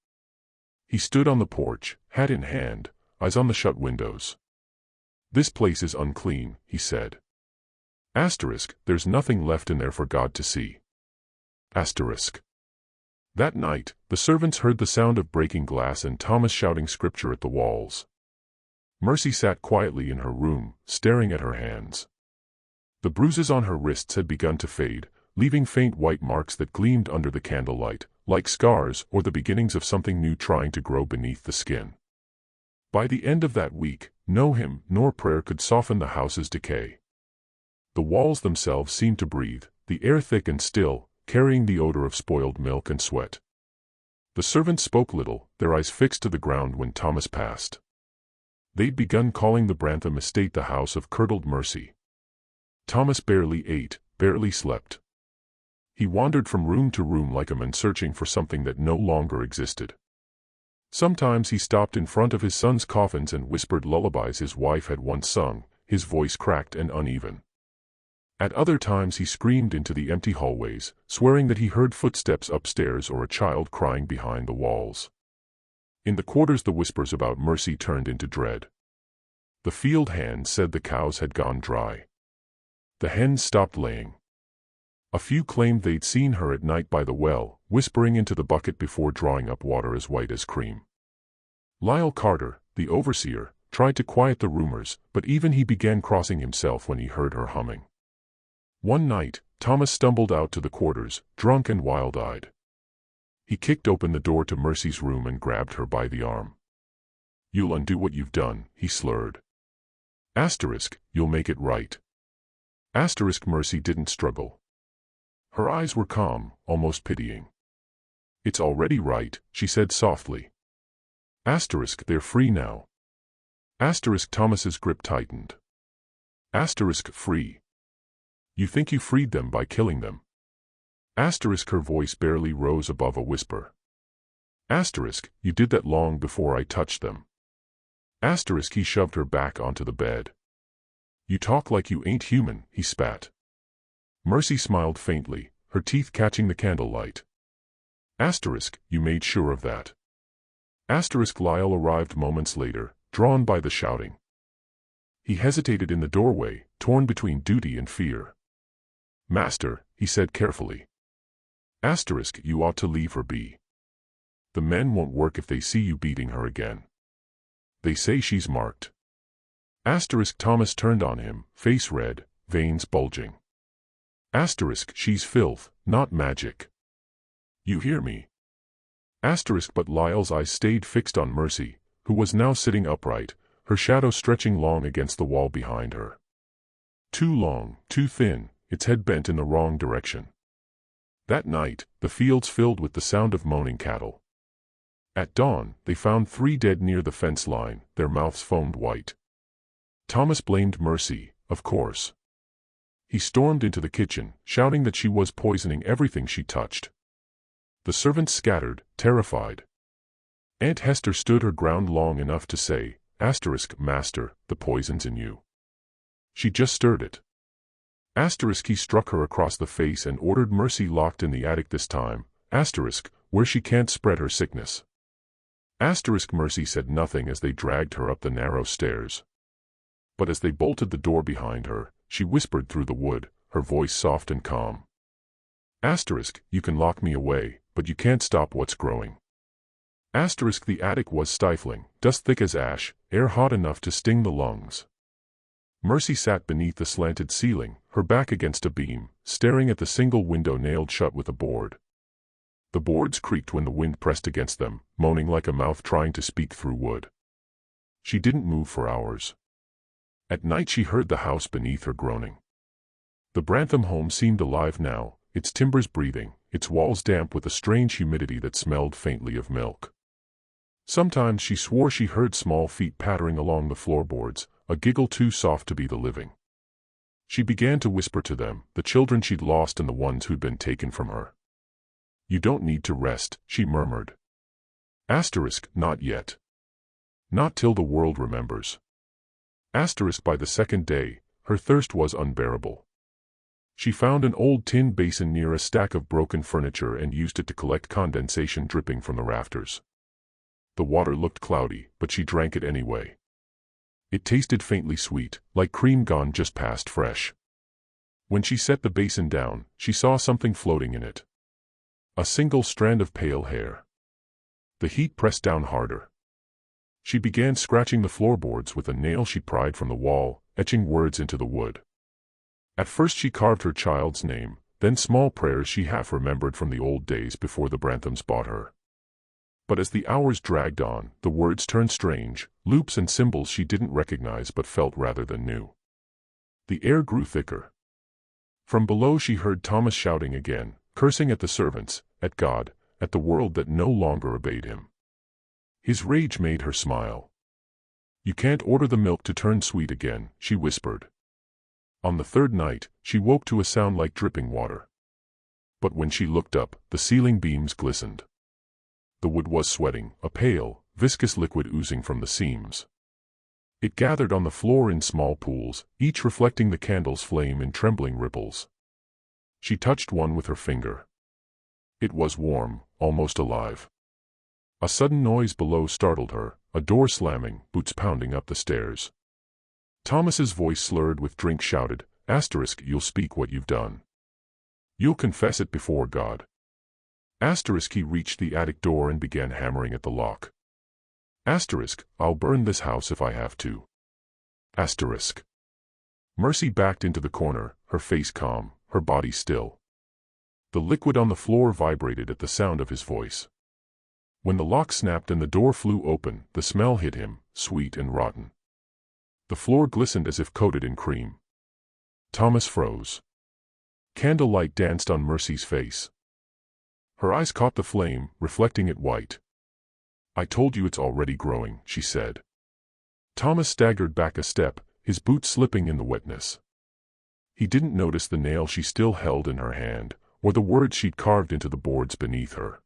He stood on the porch, hat in hand, eyes on the shut windows. This place is unclean, he said. Asterisk, there's nothing left in there for God to see. Asterisk. That night, the servants heard the sound of breaking glass and Thomas shouting scripture at the walls. Mercy sat quietly in her room, staring at her hands. The bruises on her wrists had begun to fade, leaving faint white marks that gleamed under the candlelight, like scars or the beginnings of something new trying to grow beneath the skin. By the end of that week, no hymn nor prayer could soften the house's decay. The walls themselves seemed to breathe, the air thick and still, carrying the odor of spoiled milk and sweat. The servants spoke little, their eyes fixed to the ground when Thomas passed. They'd begun calling the Brantham estate the house of curdled mercy. Thomas barely ate, barely slept. He wandered from room to room like a man searching for something that no longer existed. Sometimes he stopped in front of his son's coffins and whispered lullabies his wife had once sung, his voice cracked and uneven. At other times he screamed into the empty hallways, swearing that he heard footsteps upstairs or a child crying behind the walls. In the quarters the whispers about mercy turned into dread. The field hands said the cows had gone dry. The hens stopped laying. A few claimed they'd seen her at night by the well, whispering into the bucket before drawing up water as white as cream. Lyle Carter, the overseer, tried to quiet the rumors, but even he began crossing himself when he heard her humming. One night, Thomas stumbled out to the quarters, drunk and wild-eyed. He kicked open the door to Mercy's room and grabbed her by the arm. You'll undo what you've done, he slurred. Asterisk, you'll make it right. Asterisk, Mercy didn't struggle. Her eyes were calm, almost pitying. It's already right, she said softly. Asterisk, they're free now. Asterisk, Thomas's grip tightened. Asterisk, free. You think you freed them by killing them. Asterisk, her voice barely rose above a whisper. Asterisk, you did that long before I touched them. Asterisk, he shoved her back onto the bed. You talk like you ain't human, he spat. Mercy smiled faintly, her teeth catching the candlelight. Asterisk, you made sure of that. Asterisk, Lyle arrived moments later, drawn by the shouting. He hesitated in the doorway, torn between duty and fear. Master, he said carefully. Asterisk, you ought to leave her be. The men won't work if they see you beating her again. They say she's marked. Asterisk, Thomas turned on him, face red, veins bulging. Asterisk, she's filth, not magic. You hear me? Asterisk, but Lyle's eyes stayed fixed on Mercy, who was now sitting upright, her shadow stretching long against the wall behind her. Too long, too thin, its head bent in the wrong direction. That night, the fields filled with the sound of moaning cattle. At dawn, they found 3 dead near the fence line, their mouths foamed white. Thomas blamed Mercy, of course. He stormed into the kitchen, shouting that she was poisoning everything she touched. The servants scattered, terrified. Aunt Hester stood her ground long enough to say, Asterisk, Master, the poison's in you. She just stirred it. Asterisk, he struck her across the face and ordered Mercy locked in the attic this time, Asterisk, where she can't spread her sickness. Asterisk, Mercy said nothing as they dragged her up the narrow stairs. But as they bolted the door behind her, she whispered through the wood, her voice soft and calm. Asterisk, you can lock me away, but you can't stop what's growing. Asterisk, the attic was stifling, dust thick as ash, air hot enough to sting the lungs. Mercy sat beneath the slanted ceiling, her back against a beam, staring at the single window nailed shut with a board. The boards creaked when the wind pressed against them, moaning like a mouth trying to speak through wood. She didn't move for hours. At night she heard the house beneath her groaning. The Brantham home seemed alive now, its timbers breathing, its walls damp with a strange humidity that smelled faintly of milk. Sometimes she swore she heard small feet pattering along the floorboards, a giggle too soft to be the living. She began to whisper to them, the children she'd lost and the ones who'd been taken from her. You don't need to rest, she murmured. Asterisk, not yet. Not till the world remembers. Asterisk, by the second day, her thirst was unbearable. She found an old tin basin near a stack of broken furniture and used it to collect condensation dripping from the rafters. The water looked cloudy, but she drank it anyway. It tasted faintly sweet, like cream gone just past fresh. When she set the basin down, she saw something floating in it. A single strand of pale hair. The heat pressed down harder. She began scratching the floorboards with a nail she pried from the wall, etching words into the wood. At first she carved her child's name, then small prayers she half remembered from the old days before the Branthams bought her. But as the hours dragged on, the words turned strange, loops and symbols she didn't recognize but felt rather than knew. The air grew thicker. From below she heard Thomas shouting again, cursing at the servants, at God, at the world that no longer obeyed him. His rage made her smile. You can't order the milk to turn sweet again, she whispered. On the third night, she woke to a sound like dripping water. But when she looked up, the ceiling beams glistened. The wood was sweating, a pale, viscous liquid oozing from the seams. It gathered on the floor in small pools, each reflecting the candle's flame in trembling ripples. She touched one with her finger. It was warm, almost alive. A sudden noise below startled her, a door slamming, boots pounding up the stairs. Thomas's voice slurred with drink shouted, Asterisk, you'll speak what you've done. You'll confess it before God. Asterisk, he reached the attic door and began hammering at the lock. Asterisk, I'll burn this house if I have to. Asterisk. Mercy backed into the corner, her face calm, her body still. The liquid on the floor vibrated at the sound of his voice. When the lock snapped and the door flew open, the smell hit him, sweet and rotten. The floor glistened as if coated in cream. Thomas froze. Candlelight danced on Mercy's face. Her eyes caught the flame, reflecting it white. I told you it's already growing, she said. Thomas staggered back a step, his boots slipping in the wetness. He didn't notice the nail she still held in her hand, or the words she'd carved into the boards beneath her.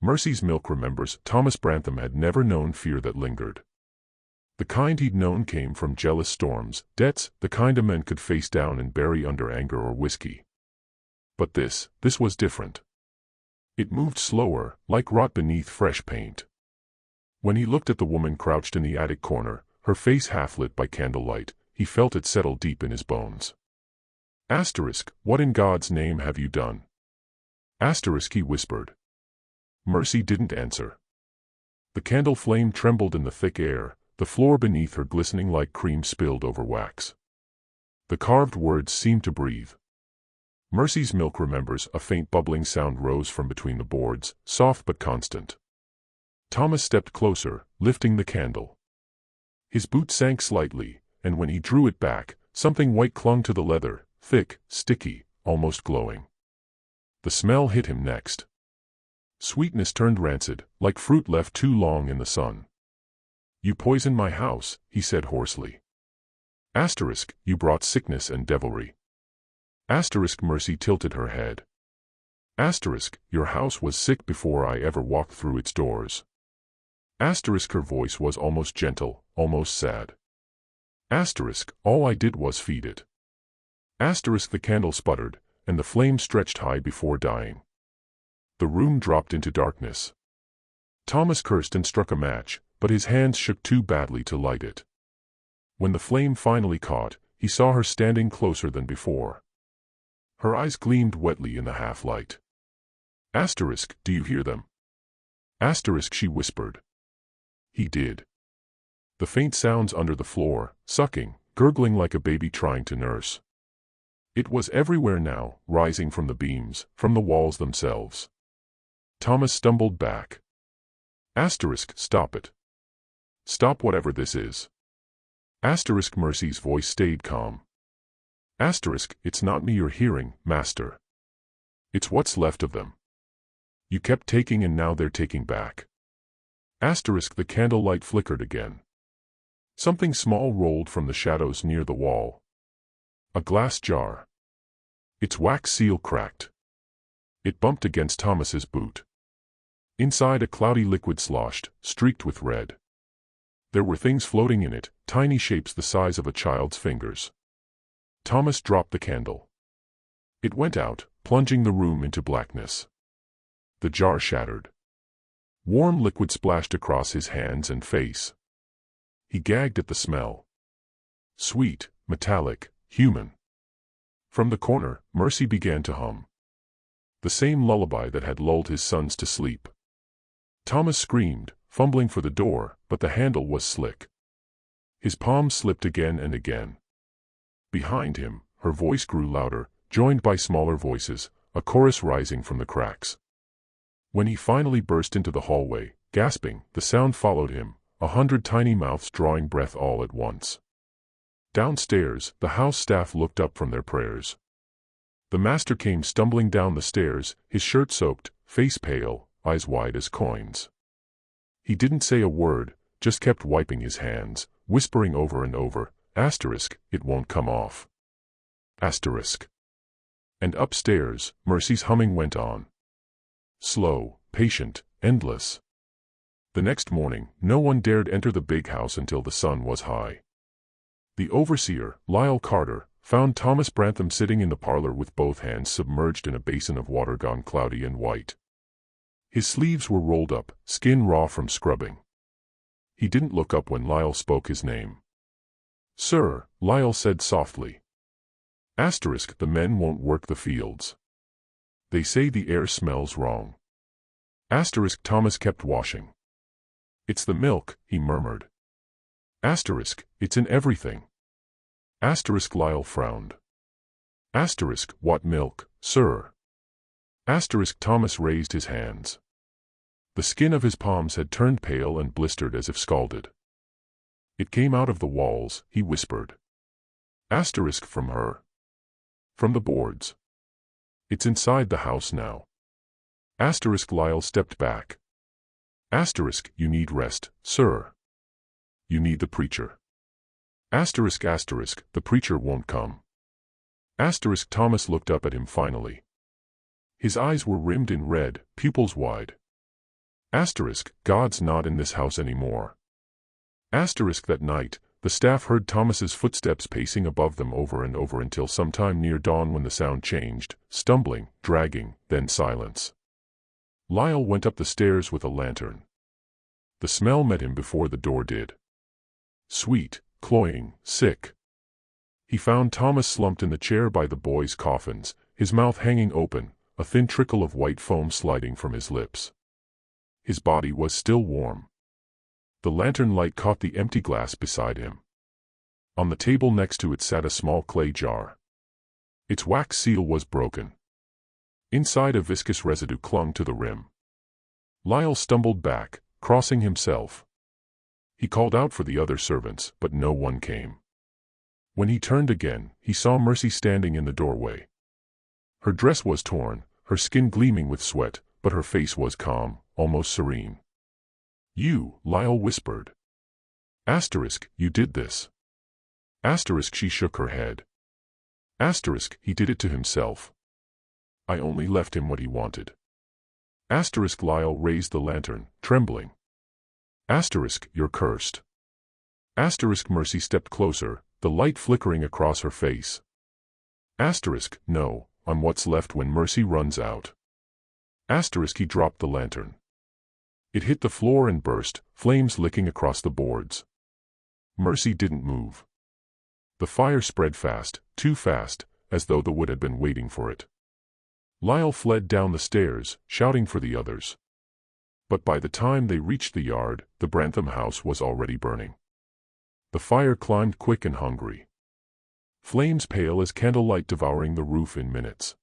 Mercy's milk remembers Thomas Brantham had never known fear that lingered. The kind he'd known came from jealous storms, debts, the kind a man could face down and bury under anger or whiskey. But this was different. It moved slower, like rot beneath fresh paint. When he looked at the woman crouched in the attic corner, her face half lit by candlelight, he felt it settle deep in his bones. Asterisk, what in God's name have you done? Asterisk, he whispered. Mercy didn't answer. The candle flame trembled in the thick air, the floor beneath her glistening like cream spilled over wax. The carved words seemed to breathe. Mercy's milk remembers a faint bubbling sound rose from between the boards, soft but constant. Thomas stepped closer, lifting the candle. His boot sank slightly, and when he drew it back, something white clung to the leather, thick, sticky, almost glowing. The smell hit him next. Sweetness turned rancid, like fruit left too long in the sun. You poisoned my house, he said hoarsely. Asterisk, you brought sickness and devilry. Asterisk, Mercy tilted her head. Asterisk, your house was sick before I ever walked through its doors. Asterisk, her voice was almost gentle, almost sad. Asterisk, all I did was feed it. Asterisk, the candle sputtered, and the flame stretched high before dying. The room dropped into darkness. Thomas cursed and struck a match, but his hands shook too badly to light it. When the flame finally caught, he saw her standing closer than before. Her eyes gleamed wetly in the half-light. Asterisk, do you hear them? Asterisk, she whispered. He did. The faint sounds under the floor, sucking, gurgling like a baby trying to nurse. It was everywhere now, rising from the beams, from the walls themselves. Thomas stumbled back. Asterisk, stop it. Stop whatever this is. Asterisk, Mercy's voice stayed calm. Asterisk, it's not me you're hearing, Master. It's what's left of them. You kept taking and now they're taking back. Asterisk, the candlelight flickered again. Something small rolled from the shadows near the wall. A glass jar. Its wax seal cracked. It bumped against Thomas's boot. Inside a cloudy liquid sloshed, streaked with red. There were things floating in it, tiny shapes the size of a child's fingers. Thomas dropped the candle. It went out, plunging the room into blackness. The jar shattered. Warm liquid splashed across his hands and face. He gagged at the smell. Sweet, metallic, human. From the corner, Mercy began to hum. The same lullaby that had lulled his sons to sleep. Thomas screamed, fumbling for the door, but the handle was slick. His palms slipped again and again. Behind him, her voice grew louder, joined by smaller voices, a chorus rising from the cracks. When he finally burst into the hallway, gasping, the sound followed him, 100 tiny mouths drawing breath all at once. Downstairs, the house staff looked up from their prayers. The master came stumbling down the stairs, his shirt soaked, face pale, eyes wide as coins. He didn't say a word, just kept wiping his hands, whispering over and over, asterisk, it won't come off. Asterisk. And upstairs, Mercy's humming went on. Slow, patient, endless. The next morning, no one dared enter the big house until the sun was high. The overseer, Lyle Carter, found Thomas Brantham sitting in the parlor with both hands submerged in a basin of water gone cloudy and white. His sleeves were rolled up, skin raw from scrubbing. He didn't look up when Lyle spoke his name. Sir, Lyle said softly. Asterisk, the men won't work the fields. They say the air smells wrong. Asterisk, Thomas kept washing. It's the milk, he murmured. Asterisk, it's in everything. Asterisk, Lyle frowned. Asterisk, what milk, sir? Asterisk, Thomas raised his hands. The skin of his palms had turned pale and blistered as if scalded. It came out of the walls, he whispered. Asterisk, from her. From the boards. It's inside the house now. Asterisk, Lyle stepped back. Asterisk, you need rest, sir. You need the preacher. Asterisk, asterisk, the preacher won't come. Asterisk, Thomas looked up at him finally. His eyes were rimmed in red, pupils wide. Asterisk, God's not in this house anymore. Asterisk, that night, the staff heard Thomas's footsteps pacing above them over and over until sometime near dawn when the sound changed, stumbling, dragging, then silence. Lyle went up the stairs with a lantern. The smell met him before the door did. Sweet, cloying, sick. He found Thomas slumped in the chair by the boys' coffins, his mouth hanging open, a thin trickle of white foam sliding from his lips. His body was still warm. The lantern light caught the empty glass beside him. On the table next to it sat a small clay jar. Its wax seal was broken. Inside, a viscous residue clung to the rim. Lyle stumbled back, crossing himself. He called out for the other servants, but no one came. When he turned again, he saw Mercy standing in the doorway. Her dress was torn, her skin gleaming with sweat, but her face was calm, almost serene. You, Lyle whispered. Asterisk, you did this. Asterisk, she shook her head. Asterisk, he did it to himself. I only left him what he wanted. Asterisk, Lyle raised the lantern, trembling. Asterisk, you're cursed. Asterisk, Mercy stepped closer, the light flickering across her face. Asterisk, no, I'm what's left when Mercy runs out. Asterisk, he dropped the lantern. It hit the floor and burst, flames licking across the boards. Mercy didn't move. The fire spread fast, too fast, as though the wood had been waiting for it. Lyle fled down the stairs, shouting for the others. But by the time they reached the yard, the Brantham house was already burning. The fire climbed quick and hungry. Flames pale as candlelight devouring the roof in minutes.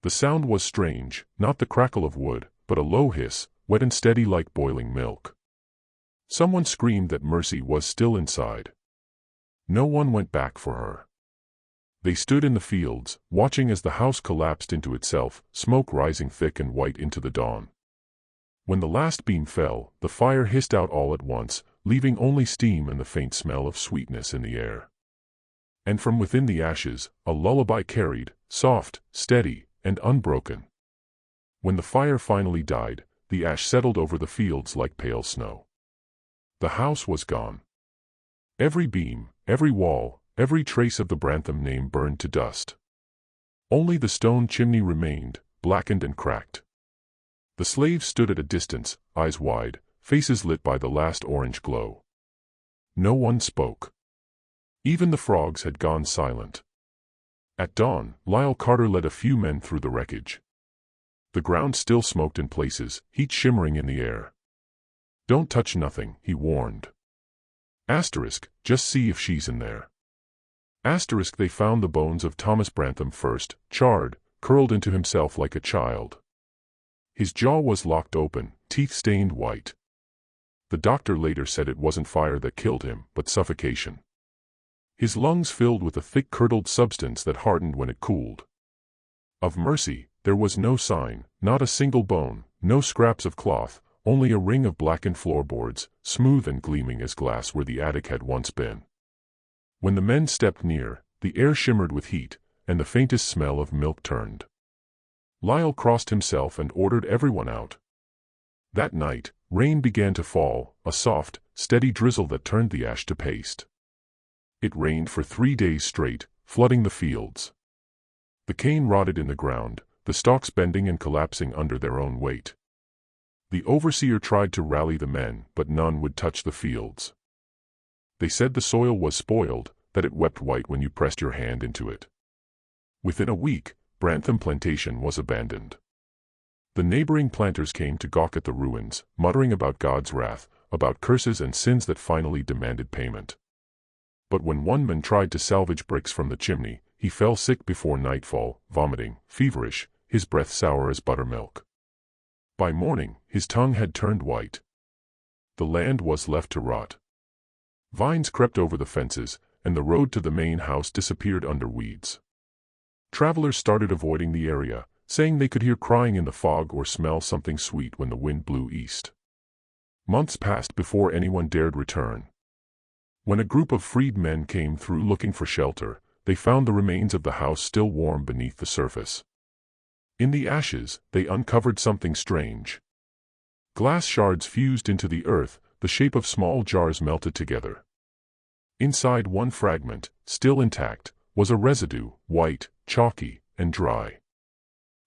The sound was strange, not the crackle of wood, but a low hiss, wet and steady like boiling milk. Someone screamed that Mercy was still inside. No one went back for her. They stood in the fields, watching as the house collapsed into itself, smoke rising thick and white into the dawn. When the last beam fell, the fire hissed out all at once, leaving only steam and the faint smell of sweetness in the air. And from within the ashes, a lullaby carried, soft, steady, and unbroken. When the fire finally died, the ash settled over the fields like pale snow. The house was gone. Every beam, every wall, every trace of the Brantham name burned to dust. Only the stone chimney remained, blackened and cracked. The slaves stood at a distance, eyes wide, faces lit by the last orange glow. No one spoke. Even the frogs had gone silent. At dawn, Lyle Carter led a few men through the wreckage. The ground still smoked in places, heat shimmering in the air. "Don't touch nothing," he warned. Just see if she's in there. They found the bones of Thomas Brantham first, charred, curled into himself like a child. His jaw was locked open, teeth stained white. The doctor later said it wasn't fire that killed him, but suffocation. His lungs filled with a thick curdled substance that hardened when it cooled. Of Mercy, there was no sign, not a single bone, no scraps of cloth, only a ring of blackened floorboards, smooth and gleaming as glass where the attic had once been. When the men stepped near, the air shimmered with heat, and the faintest smell of milk turned. Lyle crossed himself and ordered everyone out. That night, rain began to fall, a soft, steady drizzle that turned the ash to paste. It rained for 3 days straight, flooding the fields. The cane rotted in the ground, the stalks bending and collapsing under their own weight. The overseer tried to rally the men, but none would touch the fields. They said the soil was spoiled, that it wept white when you pressed your hand into it. Within a week, Brantham Plantation was abandoned. The neighboring planters came to gawk at the ruins, muttering about God's wrath, about curses and sins that finally demanded payment. But when one man tried to salvage bricks from the chimney, he fell sick before nightfall, vomiting, feverish, his breath sour as buttermilk. By morning, his tongue had turned white. The land was left to rot. Vines crept over the fences, and the road to the main house disappeared under weeds. Travelers started avoiding the area, saying they could hear crying in the fog or smell something sweet when the wind blew east. Months passed before anyone dared return. When a group of freed men came through looking for shelter, they found the remains of the house still warm beneath the surface. In the ashes, they uncovered something strange. Glass shards fused into the earth, the shape of small jars melted together. Inside one fragment, still intact, was a residue, white, chalky, and dry.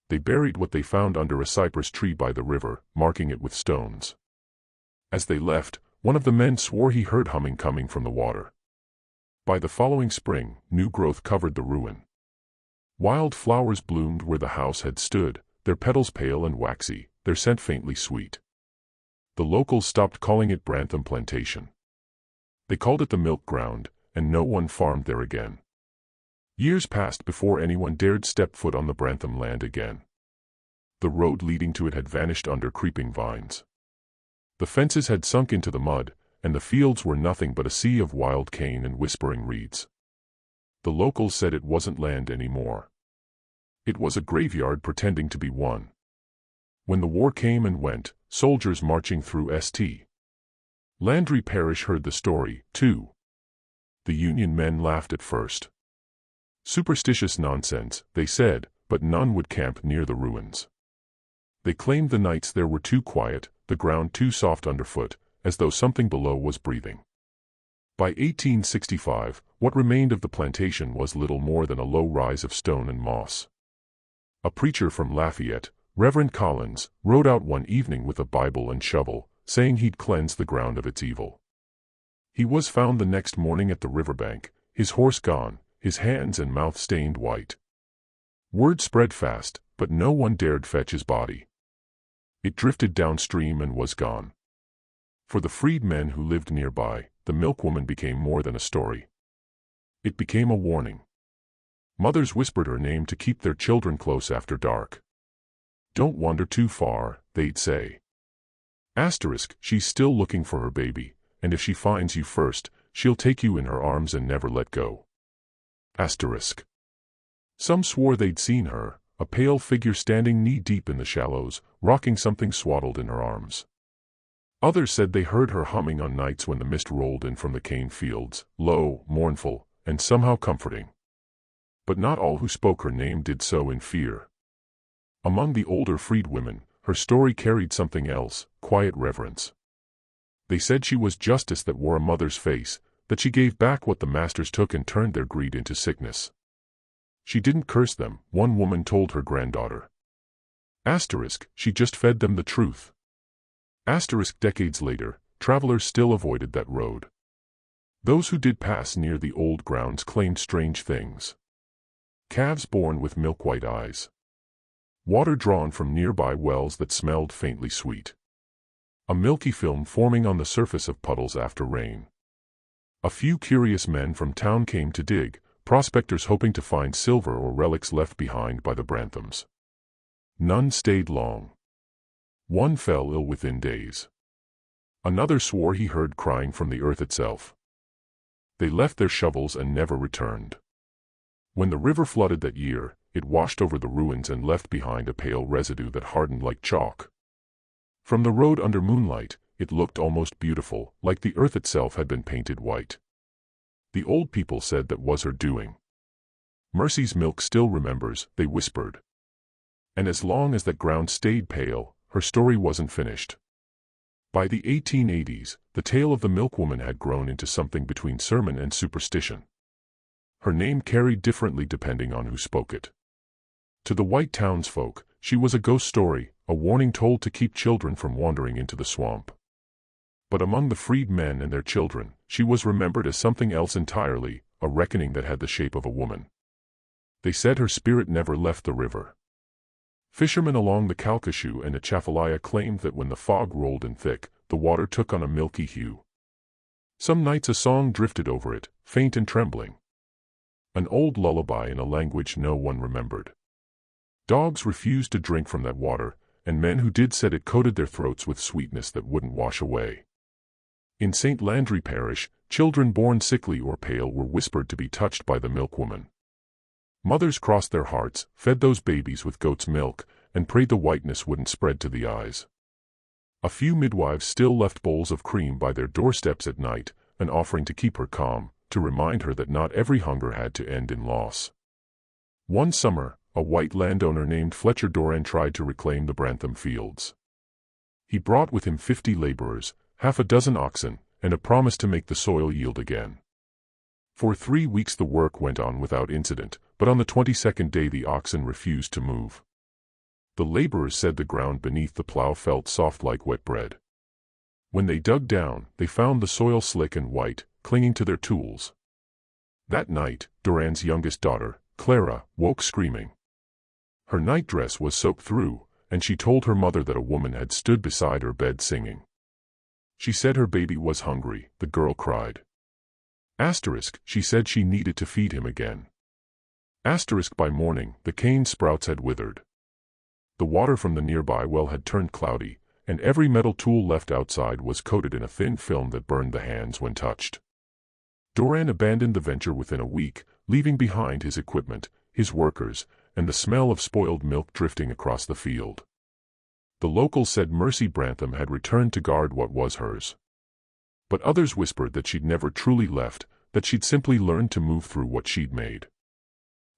They buried what they found under a cypress tree by the river, marking it with stones. As they left, one of the men swore he heard humming coming from the water. By the following spring, new growth covered the ruin. Wild flowers bloomed where the house had stood, their petals pale and waxy, their scent faintly sweet. The locals stopped calling it Brantham Plantation. They called it the Milk Ground, and no one farmed there again. Years passed before anyone dared step foot on the Brantham land again. The road leading to it had vanished under creeping vines. The fences had sunk into the mud, and the fields were nothing but a sea of wild cane and whispering reeds. The locals said it wasn't land anymore. It was a graveyard pretending to be one. When the war came and went, soldiers marching through St. Landry Parish heard the story, too. The Union men laughed at first. Superstitious nonsense, they said, but none would camp near the ruins. They claimed the nights there were too quiet, the ground too soft underfoot, as though something below was breathing. By 1865, what remained of the plantation was little more than a low rise of stone and moss. A preacher from Lafayette, Reverend Collins, rode out one evening with a Bible and shovel, saying he'd cleanse the ground of its evil. He was found the next morning at the riverbank, his horse gone, his hands and mouth stained white. Word spread fast, but no one dared fetch his body. It drifted downstream and was gone. For the freed men who lived nearby, the Milk Woman became more than a story. It became a warning. Mothers whispered her name to keep their children close after dark. "Don't wander too far," they'd say. Asterisk, she's still looking for her baby, and if she finds you first, she'll take you in her arms and never let go. Asterisk. Some swore they'd seen her, a pale figure standing knee-deep in the shallows, rocking something swaddled in her arms. Others said they heard her humming on nights when the mist rolled in from the cane fields, low, mournful, and somehow comforting. But not all who spoke her name did so in fear. Among the older freed women, her story carried something else, quiet reverence. They said she was justice that wore a mother's face, that she gave back what the masters took and turned their greed into sickness. She didn't curse them, one woman told her granddaughter. Asterisk, she just fed them the truth. Asterisk, decades later, travelers still avoided that road. Those who did pass near the old grounds claimed strange things. Calves born with milk-white eyes. Water drawn from nearby wells that smelled faintly sweet. A milky film forming on the surface of puddles after rain. A few curious men from town came to dig, prospectors hoping to find silver or relics left behind by the Branthams. None stayed long. One fell ill within days. Another swore he heard crying from the earth itself. They left their shovels and never returned. When the river flooded that year, it washed over the ruins and left behind a pale residue that hardened like chalk. From the road under moonlight, it looked almost beautiful, like the earth itself had been painted white. The old people said that was her doing. Mercy's milk still remembers, they whispered. And as long as that ground stayed pale, her story wasn't finished. By the 1880s, the tale of the Milk Woman had grown into something between sermon and superstition. Her name carried differently depending on who spoke it. To the white townsfolk, she was a ghost story, a warning told to keep children from wandering into the swamp. But among the freed men and their children, she was remembered as something else entirely, a reckoning that had the shape of a woman. They said her spirit never left the river. Fishermen along the Calcasieu and Atchafalaya claimed that when the fog rolled in thick, the water took on a milky hue. Some nights a song drifted over it, faint and trembling. An old lullaby in a language no one remembered. Dogs refused to drink from that water, and men who did said it coated their throats with sweetness that wouldn't wash away. In St. Landry Parish, children born sickly or pale were whispered to be touched by the Milk Woman. Mothers crossed their hearts, fed those babies with goat's milk, and prayed the whiteness wouldn't spread to the eyes. A few midwives still left bowls of cream by their doorsteps at night, an offering to keep her calm, to remind her that not every hunger had to end in loss. One summer, a white landowner named Fletcher Doran tried to reclaim the Brantham fields. He brought with him 50 laborers, half a dozen oxen, and a promise to make the soil yield again. For 3 weeks the work went on without incident, but on the 22nd day the oxen refused to move. The laborers said the ground beneath the plow felt soft like wet bread. When they dug down, they found the soil slick and white, clinging to their tools. That night, Doran's youngest daughter, Clara, woke screaming. Her nightdress was soaked through, and she told her mother that a woman had stood beside her bed singing. She said her baby was hungry, the girl cried. Asterisk, she said she needed to feed him again. Asterisk, by morning, the cane sprouts had withered. The water from the nearby well had turned cloudy, and every metal tool left outside was coated in a thin film that burned the hands when touched. Doran abandoned the venture within a week, leaving behind his equipment, his workers, and the smell of spoiled milk drifting across the field. The locals said Mercy Brantham had returned to guard what was hers. But others whispered that she'd never truly left, that she'd simply learned to move through what she'd made.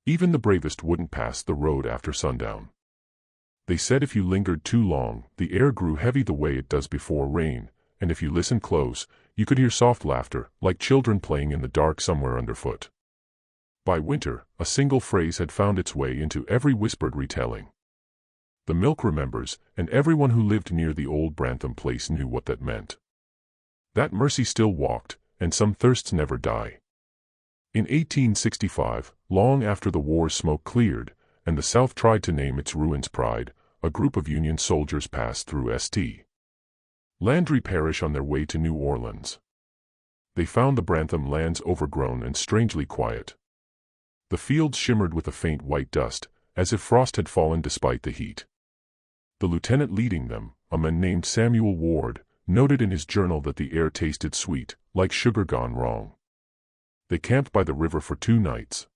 Even the bravest wouldn't pass the road after sundown. They said if you lingered too long, the air grew heavy the way it does before rain, and if you listened close, you could hear soft laughter, like children playing in the dark somewhere underfoot. By winter, a single phrase had found its way into every whispered retelling. The milk remembers, and everyone who lived near the old Brantham place knew what that meant. That Mercy still walked, and some thirsts never die. In 1865, long after the war's smoke cleared, and the South tried to name its ruins Pride, a group of Union soldiers passed through St. Landry Parish on their way to New Orleans. They found the Brantham lands overgrown and strangely quiet. The fields shimmered with a faint white dust, as if frost had fallen despite the heat. The lieutenant leading them, a man named Samuel Ward, noted in his journal that the air tasted sweet, like sugar gone wrong. They camped by the river for 2 nights.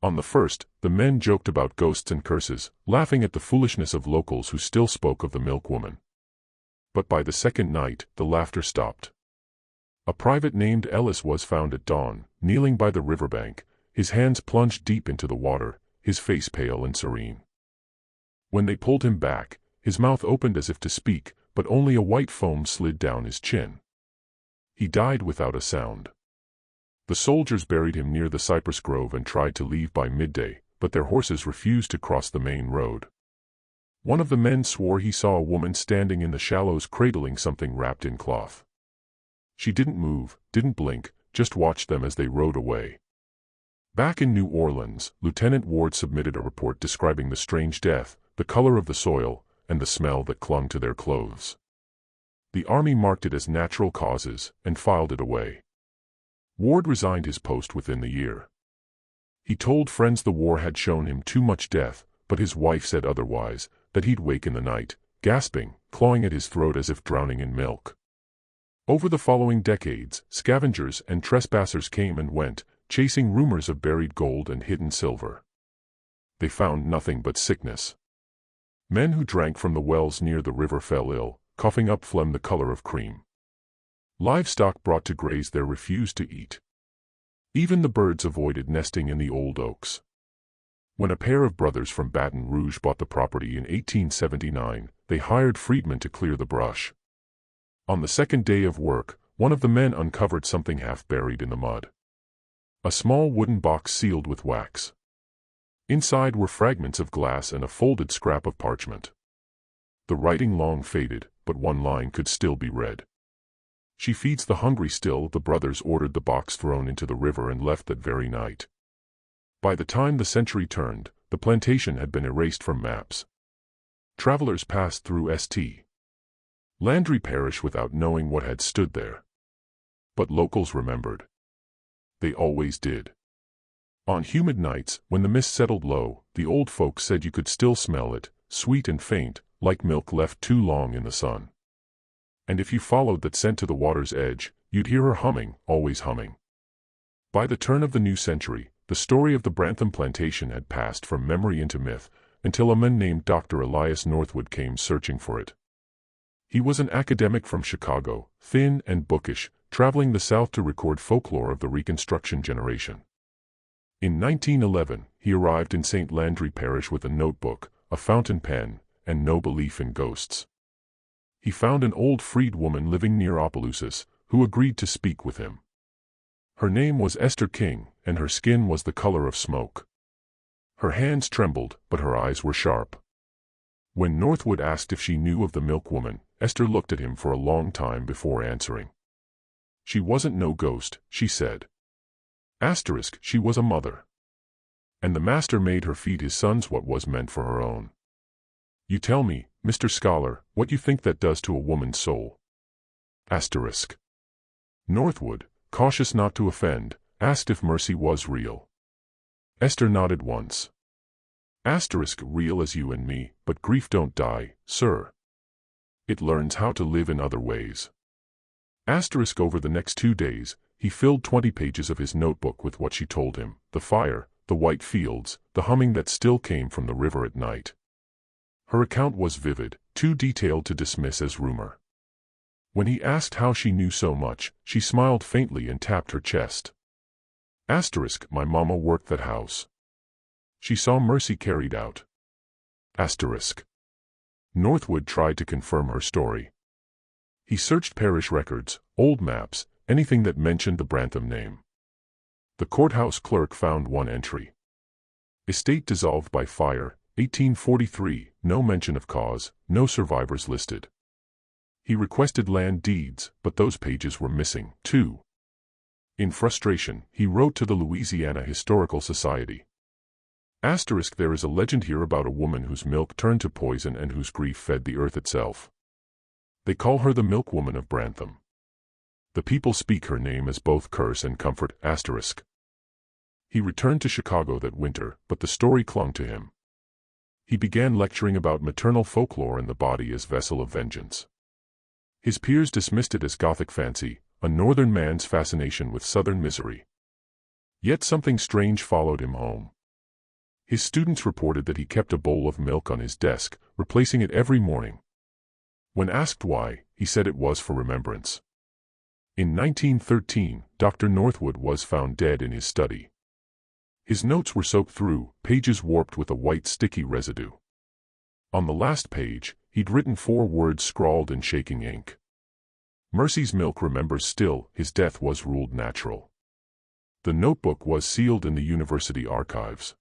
On the first, the men joked about ghosts and curses, laughing at the foolishness of locals who still spoke of the Milk Woman. But by the second night, the laughter stopped. A private named Ellis was found at dawn, kneeling by the riverbank, his hands plunged deep into the water, his face pale and serene. When they pulled him back, his mouth opened as if to speak, but only a white foam slid down his chin. He died without a sound. The soldiers buried him near the cypress grove and tried to leave by midday, but their horses refused to cross the main road. One of the men swore he saw a woman standing in the shallows cradling something wrapped in cloth. She didn't move, didn't blink, just watched them as they rode away. Back in New Orleans, Lieutenant Ward submitted a report describing the strange death, the color of the soil, and the smell that clung to their clothes. The army marked it as natural causes and filed it away. Ward resigned his post within the year. He told friends the war had shown him too much death, but his wife said otherwise, that he'd wake in the night, gasping, clawing at his throat as if drowning in milk. Over the following decades, scavengers and trespassers came and went, chasing rumors of buried gold and hidden silver. They found nothing but sickness. Men who drank from the wells near the river fell ill, coughing up phlegm the color of cream. Livestock brought to graze there refused to eat. Even the birds avoided nesting in the old oaks. When a pair of brothers from Baton Rouge bought the property in 1879, they hired freedmen to clear the brush. On the second day of work, one of the men uncovered something half buried in the mud. A small wooden box sealed with wax. Inside were fragments of glass and a folded scrap of parchment. The writing long faded, but one line could still be read. "She feeds the hungry still." The brothers ordered the box thrown into the river and left that very night. By the time the century turned, the plantation had been erased from maps. Travelers passed through St. Landry Parish without knowing what had stood there. But locals remembered. They always did. On humid nights, when the mist settled low, the old folks said you could still smell it, sweet and faint, like milk left too long in the sun. And if you followed that scent to the water's edge, you'd hear her humming, always humming. By the turn of the new century, the story of the Brantham plantation had passed from memory into myth, until a man named Dr. Elias Northwood came searching for it. He was an academic from Chicago, thin and bookish, traveling the South to record folklore of the Reconstruction generation. In 1911, he arrived in St. Landry Parish with a notebook, a fountain pen, and no belief in ghosts. He found an old freed woman living near Opelousas, who agreed to speak with him. Her name was Esther King, and her skin was the color of smoke. Her hands trembled, but her eyes were sharp. When Northwood asked if she knew of the Milk Woman, Esther looked at him for a long time before answering. "She wasn't no ghost," she said. She was a mother. And the master made her feed his sons what was meant for her own. You tell me, Mr. Scholar, what you think that does to a woman's soul. Northwood, cautious not to offend, asked if mercy was real. Esther nodded once. Real as you and me, but grief don't die, sir. It learns how to live in other ways. Over the next 2 days, he filled 20 pages of his notebook with what she told him, the fire, the white fields, the humming that still came from the river at night. Her account was vivid, too detailed to dismiss as rumor. When he asked how she knew so much, she smiled faintly and tapped her chest. My mama worked that house. She saw mercy carried out. Northwood tried to confirm her story. He searched parish records, old maps, anything that mentioned the Brantham name. The courthouse clerk found one entry. Estate dissolved by fire, 1843, no mention of cause, no survivors listed. He requested land deeds, but those pages were missing, too. In frustration, he wrote to the Louisiana Historical Society. There is a legend here about a woman whose milk turned to poison and whose grief fed the earth itself. They call her the Milk Woman of Brantham. The people speak her name as both curse and comfort. He returned to Chicago that winter, but the story clung to him. He began lecturing about maternal folklore and the body as vessel of vengeance. His peers dismissed it as Gothic fancy, a northern man's fascination with southern misery. Yet something strange followed him home. His students reported that he kept a bowl of milk on his desk, replacing it every morning. When asked why, he said it was for remembrance. In 1913, Dr. Northwood was found dead in his study. His notes were soaked through, pages warped with a white sticky residue. On the last page, he'd written 4 words scrawled in shaking ink. Mercy's milk remembers still, his death was ruled natural. The notebook was sealed in the university archives.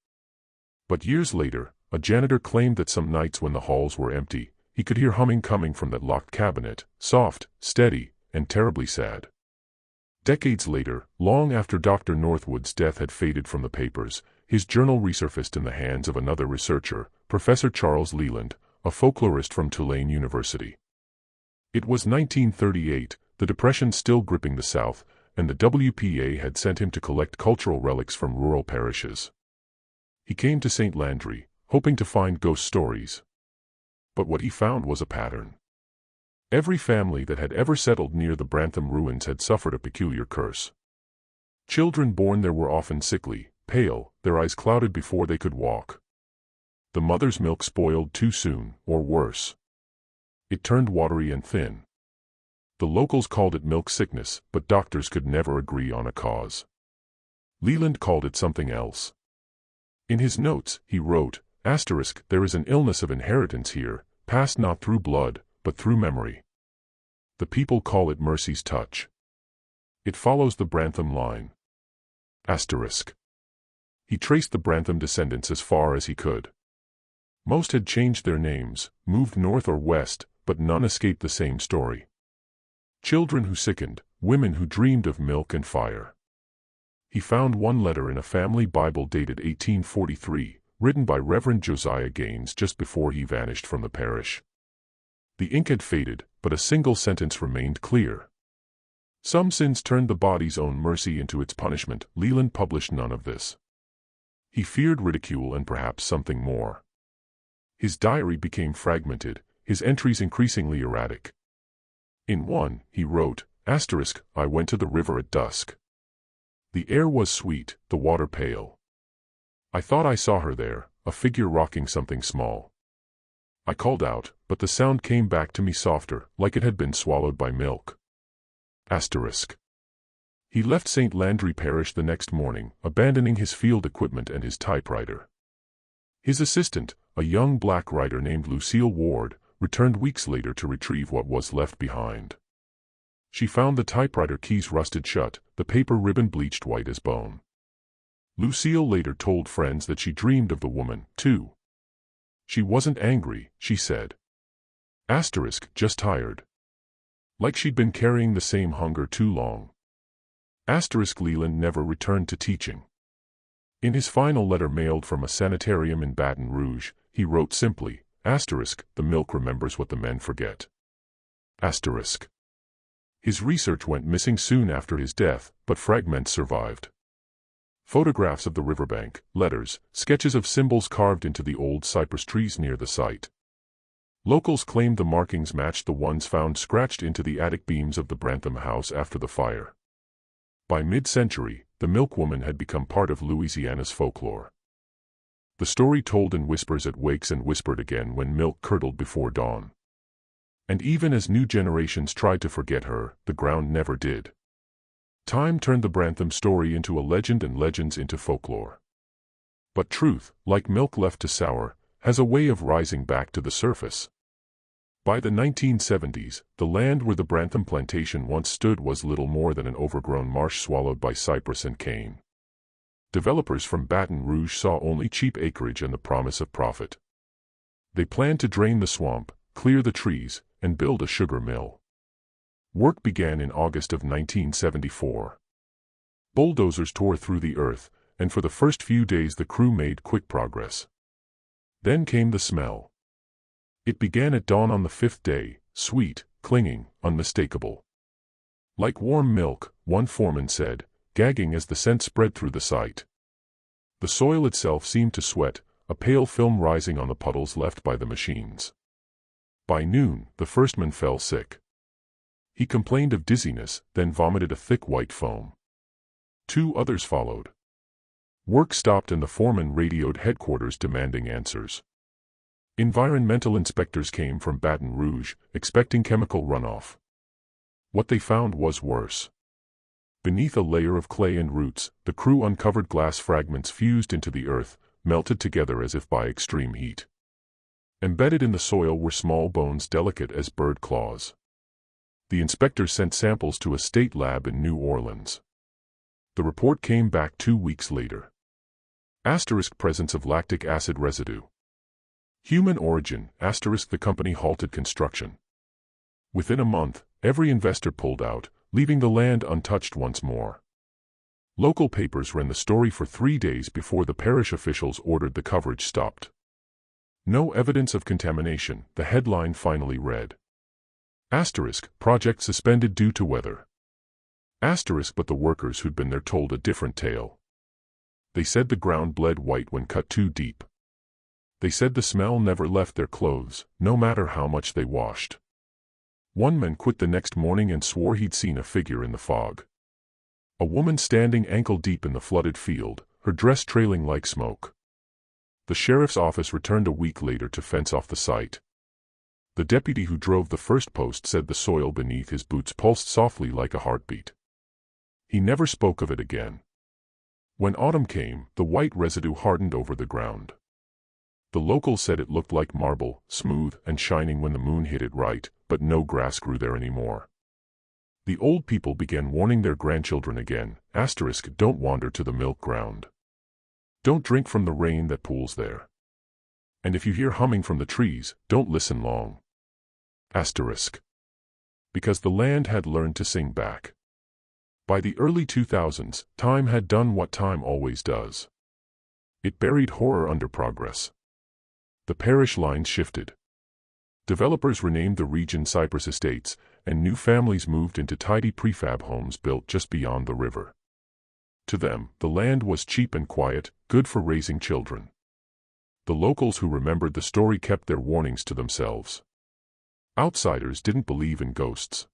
But years later, a janitor claimed that some nights when the halls were empty, he could hear humming coming from that locked cabinet, soft, steady, and terribly sad. Decades later, long after Dr. Northwood's death had faded from the papers, his journal resurfaced in the hands of another researcher, Professor Charles Leland, a folklorist from Tulane University. It was 1938, the Depression still gripping the South, and the WPA had sent him to collect cultural relics from rural parishes. He came to St. Landry, hoping to find ghost stories. But what he found was a pattern. Every family that had ever settled near the Brantham ruins had suffered a peculiar curse. Children born there were often sickly, pale, their eyes clouded before they could walk. The mother's milk spoiled too soon, or worse. It turned watery and thin. The locals called it milk sickness, but doctors could never agree on a cause. Leland called it something else. In his notes, he wrote, "There is an illness of inheritance here, passed not through blood, but through memory. The people call it Mercy's touch. It follows the Brantham line." He traced the Brantham descendants as far as he could. Most had changed their names, moved north or west, but none escaped the same story. Children who sickened, women who dreamed of milk and fire. He found one letter in a family Bible dated 1843, written by Reverend Josiah Gaines just before he vanished from the parish. The ink had faded, but a single sentence remained clear. Some sins turned the body's own mercy into its punishment. Leland published none of this. He feared ridicule and perhaps something more. His diary became fragmented, his entries increasingly erratic. In one, he wrote, "I went to the river at dusk. The air was sweet, the water pale. I thought I saw her there, a figure rocking something small. I called out, but the sound came back to me softer, like it had been swallowed by milk." He left St. Landry Parish the next morning, abandoning his field equipment and his typewriter. His assistant, a young black writer named Lucille Ward, returned weeks later to retrieve what was left behind. She found the typewriter keys rusted shut, the paper ribbon bleached white as bone. Lucille later told friends that she dreamed of the woman, too. She wasn't angry, she said. Just tired. Like she'd been carrying the same hunger too long. Leland never returned to teaching. In his final letter mailed from a sanitarium in Baton Rouge, he wrote simply, "The milk remembers what the men forget." His research went missing soon after his death, but fragments survived. Photographs of the riverbank, letters, sketches of symbols carved into the old cypress trees near the site. Locals claimed the markings matched the ones found scratched into the attic beams of the Brantham house after the fire. By mid-century, the Milk Woman had become part of Louisiana's folklore. The story told in whispers at wakes and whispered again when milk curdled before dawn. And even as new generations tried to forget her, the ground never did. Time turned the Brantham story into a legend and legends into folklore. But truth, like milk left to sour, has a way of rising back to the surface. By the 1970s, the land where the Brantham plantation once stood was little more than an overgrown marsh swallowed by cypress and cane. Developers from Baton Rouge saw only cheap acreage and the promise of profit. They planned to drain the swamp, clear the trees, and build a sugar mill. Work began in August of 1974. Bulldozers tore through the earth, and for the first few days the crew made quick progress. Then came the smell. It began at dawn on the 5th day, sweet, clinging, unmistakable. Like warm milk, one foreman said, gagging as the scent spread through the site. The soil itself seemed to sweat, a pale film rising on the puddles left by the machines. By noon, the first man fell sick. He complained of dizziness, then vomited a thick white foam. 2 others followed. Work stopped and the foreman radioed headquarters demanding answers. Environmental inspectors came from Baton Rouge, expecting chemical runoff. What they found was worse. Beneath a layer of clay and roots, the crew uncovered glass fragments fused into the earth, melted together as if by extreme heat. Embedded in the soil were small bones delicate as bird claws. The inspectors sent samples to a state lab in New Orleans. The report came back 2 weeks later. * Presence of lactic acid residue. Human origin. * The company halted construction. Within a month, every investor pulled out, leaving the land untouched once more. Local papers ran the story for 3 days before the parish officials ordered the coverage stopped. No evidence of contamination, the headline finally read. * Project suspended due to weather. But the workers who'd been there told a different tale. They said the ground bled white when cut too deep. They said the smell never left their clothes, no matter how much they washed. One man quit the next morning and swore he'd seen a figure in the fog. A woman standing ankle-deep in the flooded field, her dress trailing like smoke. The sheriff's office returned a week later to fence off the site. The deputy who drove the first post said the soil beneath his boots pulsed softly like a heartbeat. He never spoke of it again. When autumn came, the white residue hardened over the ground. The locals said it looked like marble, smooth and shining when the moon hit it right, but no grass grew there anymore. The old people began warning their grandchildren again, * Don't wander to the milk ground. Don't drink from the rain that pools there. And if you hear humming from the trees, don't listen long. * Because the land had learned to sing back. By the early 2000s, time had done what time always does. It buried horror under progress. The parish lines shifted. Developers renamed the region Cypress Estates, and new families moved into tidy prefab homes built just beyond the river. To them, the land was cheap and quiet, good for raising children. The locals who remembered the story kept their warnings to themselves. Outsiders didn't believe in ghosts.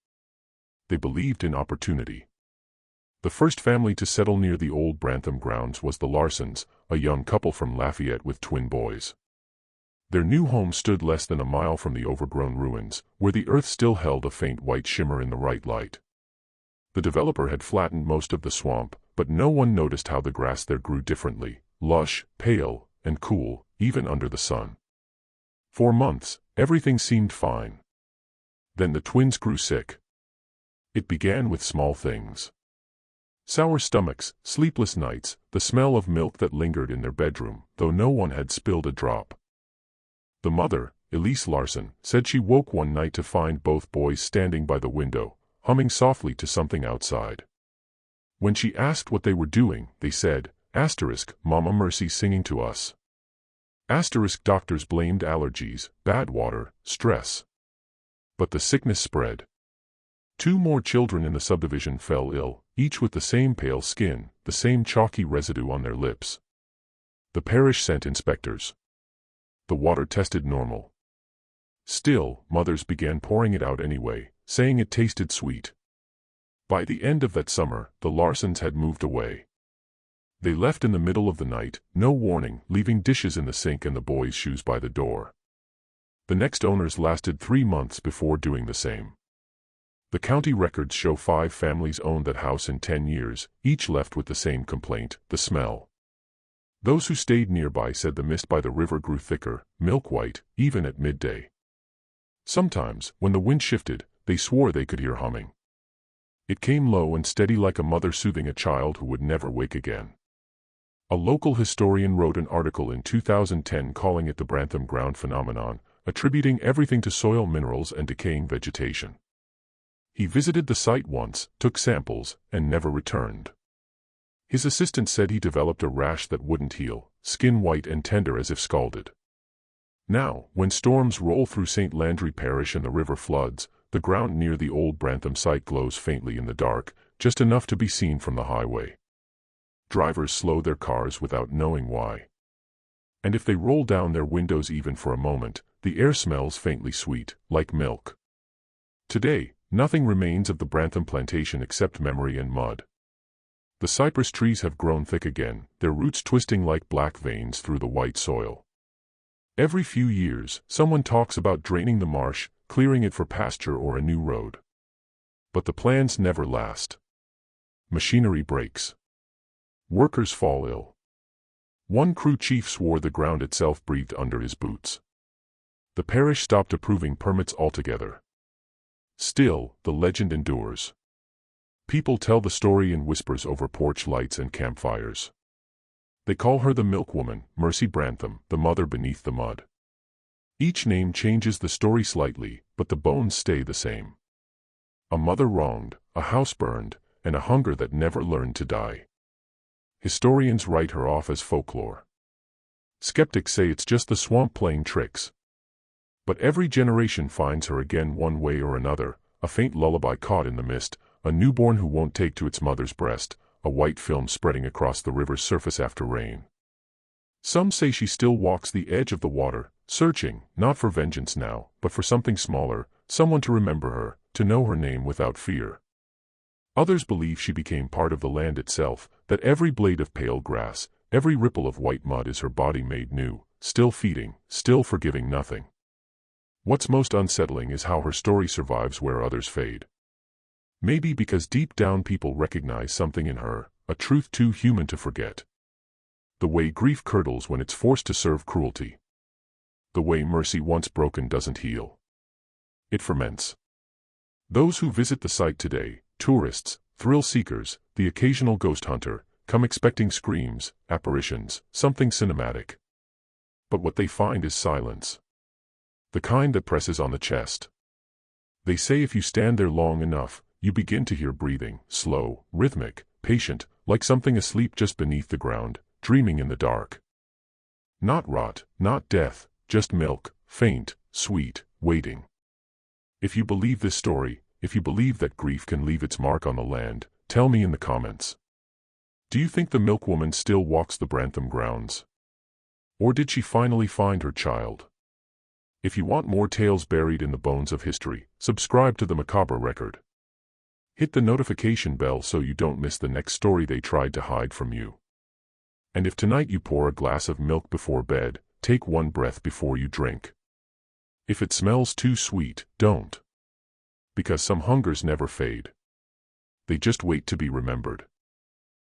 They believed in opportunity. The first family to settle near the old Brantham grounds was the Larsons, a young couple from Lafayette with twin boys. Their new home stood less than a mile from the overgrown ruins, where the earth still held a faint white shimmer in the right light. The developer had flattened most of the swamp, but no one noticed how the grass there grew differently, lush, pale, and cool, even under the sun. For months, everything seemed fine. Then the twins grew sick. It began with small things. Sour stomachs, sleepless nights, the smell of milk that lingered in their bedroom, though no one had spilled a drop. The mother, Elise Larson, said she woke one night to find both boys standing by the window, humming softly to something outside. When she asked what they were doing, they said, * Mama Mercy's singing to us. * Doctors blamed allergies, bad water, stress. But the sickness spread. 2 more children in the subdivision fell ill, each with the same pale skin, the same chalky residue on their lips. The parish sent inspectors. The water tested normal. Still, mothers began pouring it out anyway, saying it tasted sweet. By the end of that summer, the Larsons had moved away. They left in the middle of the night, no warning, leaving dishes in the sink and the boys' shoes by the door. The next owners lasted 3 months before doing the same. The county records show 5 families owned that house in 10 years, each left with the same complaint, the smell. Those who stayed nearby said the mist by the river grew thicker, milk-white, even at midday. Sometimes, when the wind shifted, they swore they could hear humming. It came low and steady like a mother soothing a child who would never wake again. A local historian wrote an article in 2010 calling it the Brantham ground phenomenon, attributing everything to soil minerals and decaying vegetation. He visited the site once, took samples, and never returned. His assistant said he developed a rash that wouldn't heal, skin white and tender as if scalded. Now, when storms roll through St. Landry Parish and the river floods, the ground near the old Brantham site glows faintly in the dark, just enough to be seen from the highway. Drivers slow their cars without knowing why. And if they roll down their windows even for a moment, the air smells faintly sweet, like milk. Today, nothing remains of the Brantham plantation except memory and mud. The cypress trees have grown thick again, their roots twisting like black veins through the white soil. Every few years, someone talks about draining the marsh, clearing it for pasture or a new road. But the plans never last. Machinery breaks. Workers fall ill. One crew chief swore the ground itself breathed under his boots. The parish stopped approving permits altogether. Still, the legend endures. People tell the story in whispers over porch lights and campfires. They call her the Milk Woman, Mercy Brantham, the mother beneath the mud. Each name changes the story slightly, but the bones stay the same. A mother wronged, a house burned, and a hunger that never learned to die. Historians write her off as folklore. Skeptics say it's just the swamp playing tricks. But every generation finds her again one way or another, a faint lullaby caught in the mist, a newborn who won't take to its mother's breast, a white film spreading across the river's surface after rain. Some say she still walks the edge of the water, searching, not for vengeance now, but for something smaller, someone to remember her, to know her name without fear. Others believe she became part of the land itself, that every blade of pale grass, every ripple of white mud is her body made new, still feeding, still forgiving nothing. What's most unsettling is how her story survives where others fade. Maybe because deep down people recognize something in her, a truth too human to forget. The way grief curdles when it's forced to serve cruelty. The way mercy once broken doesn't heal. It ferments. Those who visit the site today, tourists, thrill seekers, the occasional ghost hunter, come expecting screams, apparitions, something cinematic. But what they find is silence. The kind that presses on the chest. They say if you stand there long enough, you begin to hear breathing, slow, rhythmic, patient, like something asleep just beneath the ground, dreaming in the dark. Not rot, not death, just milk, faint, sweet, waiting. If you believe this story, if you believe that grief can leave its mark on the land, tell me in the comments. Do you think the Milk Woman still walks the Brantham grounds? Or did she finally find her child? If you want more tales buried in the bones of history, subscribe to the Macabre Record. Hit the notification bell so you don't miss the next story they tried to hide from you. And if tonight you pour a glass of milk before bed, take one breath before you drink. If it smells too sweet, don't. Because some hungers never fade. They just wait to be remembered.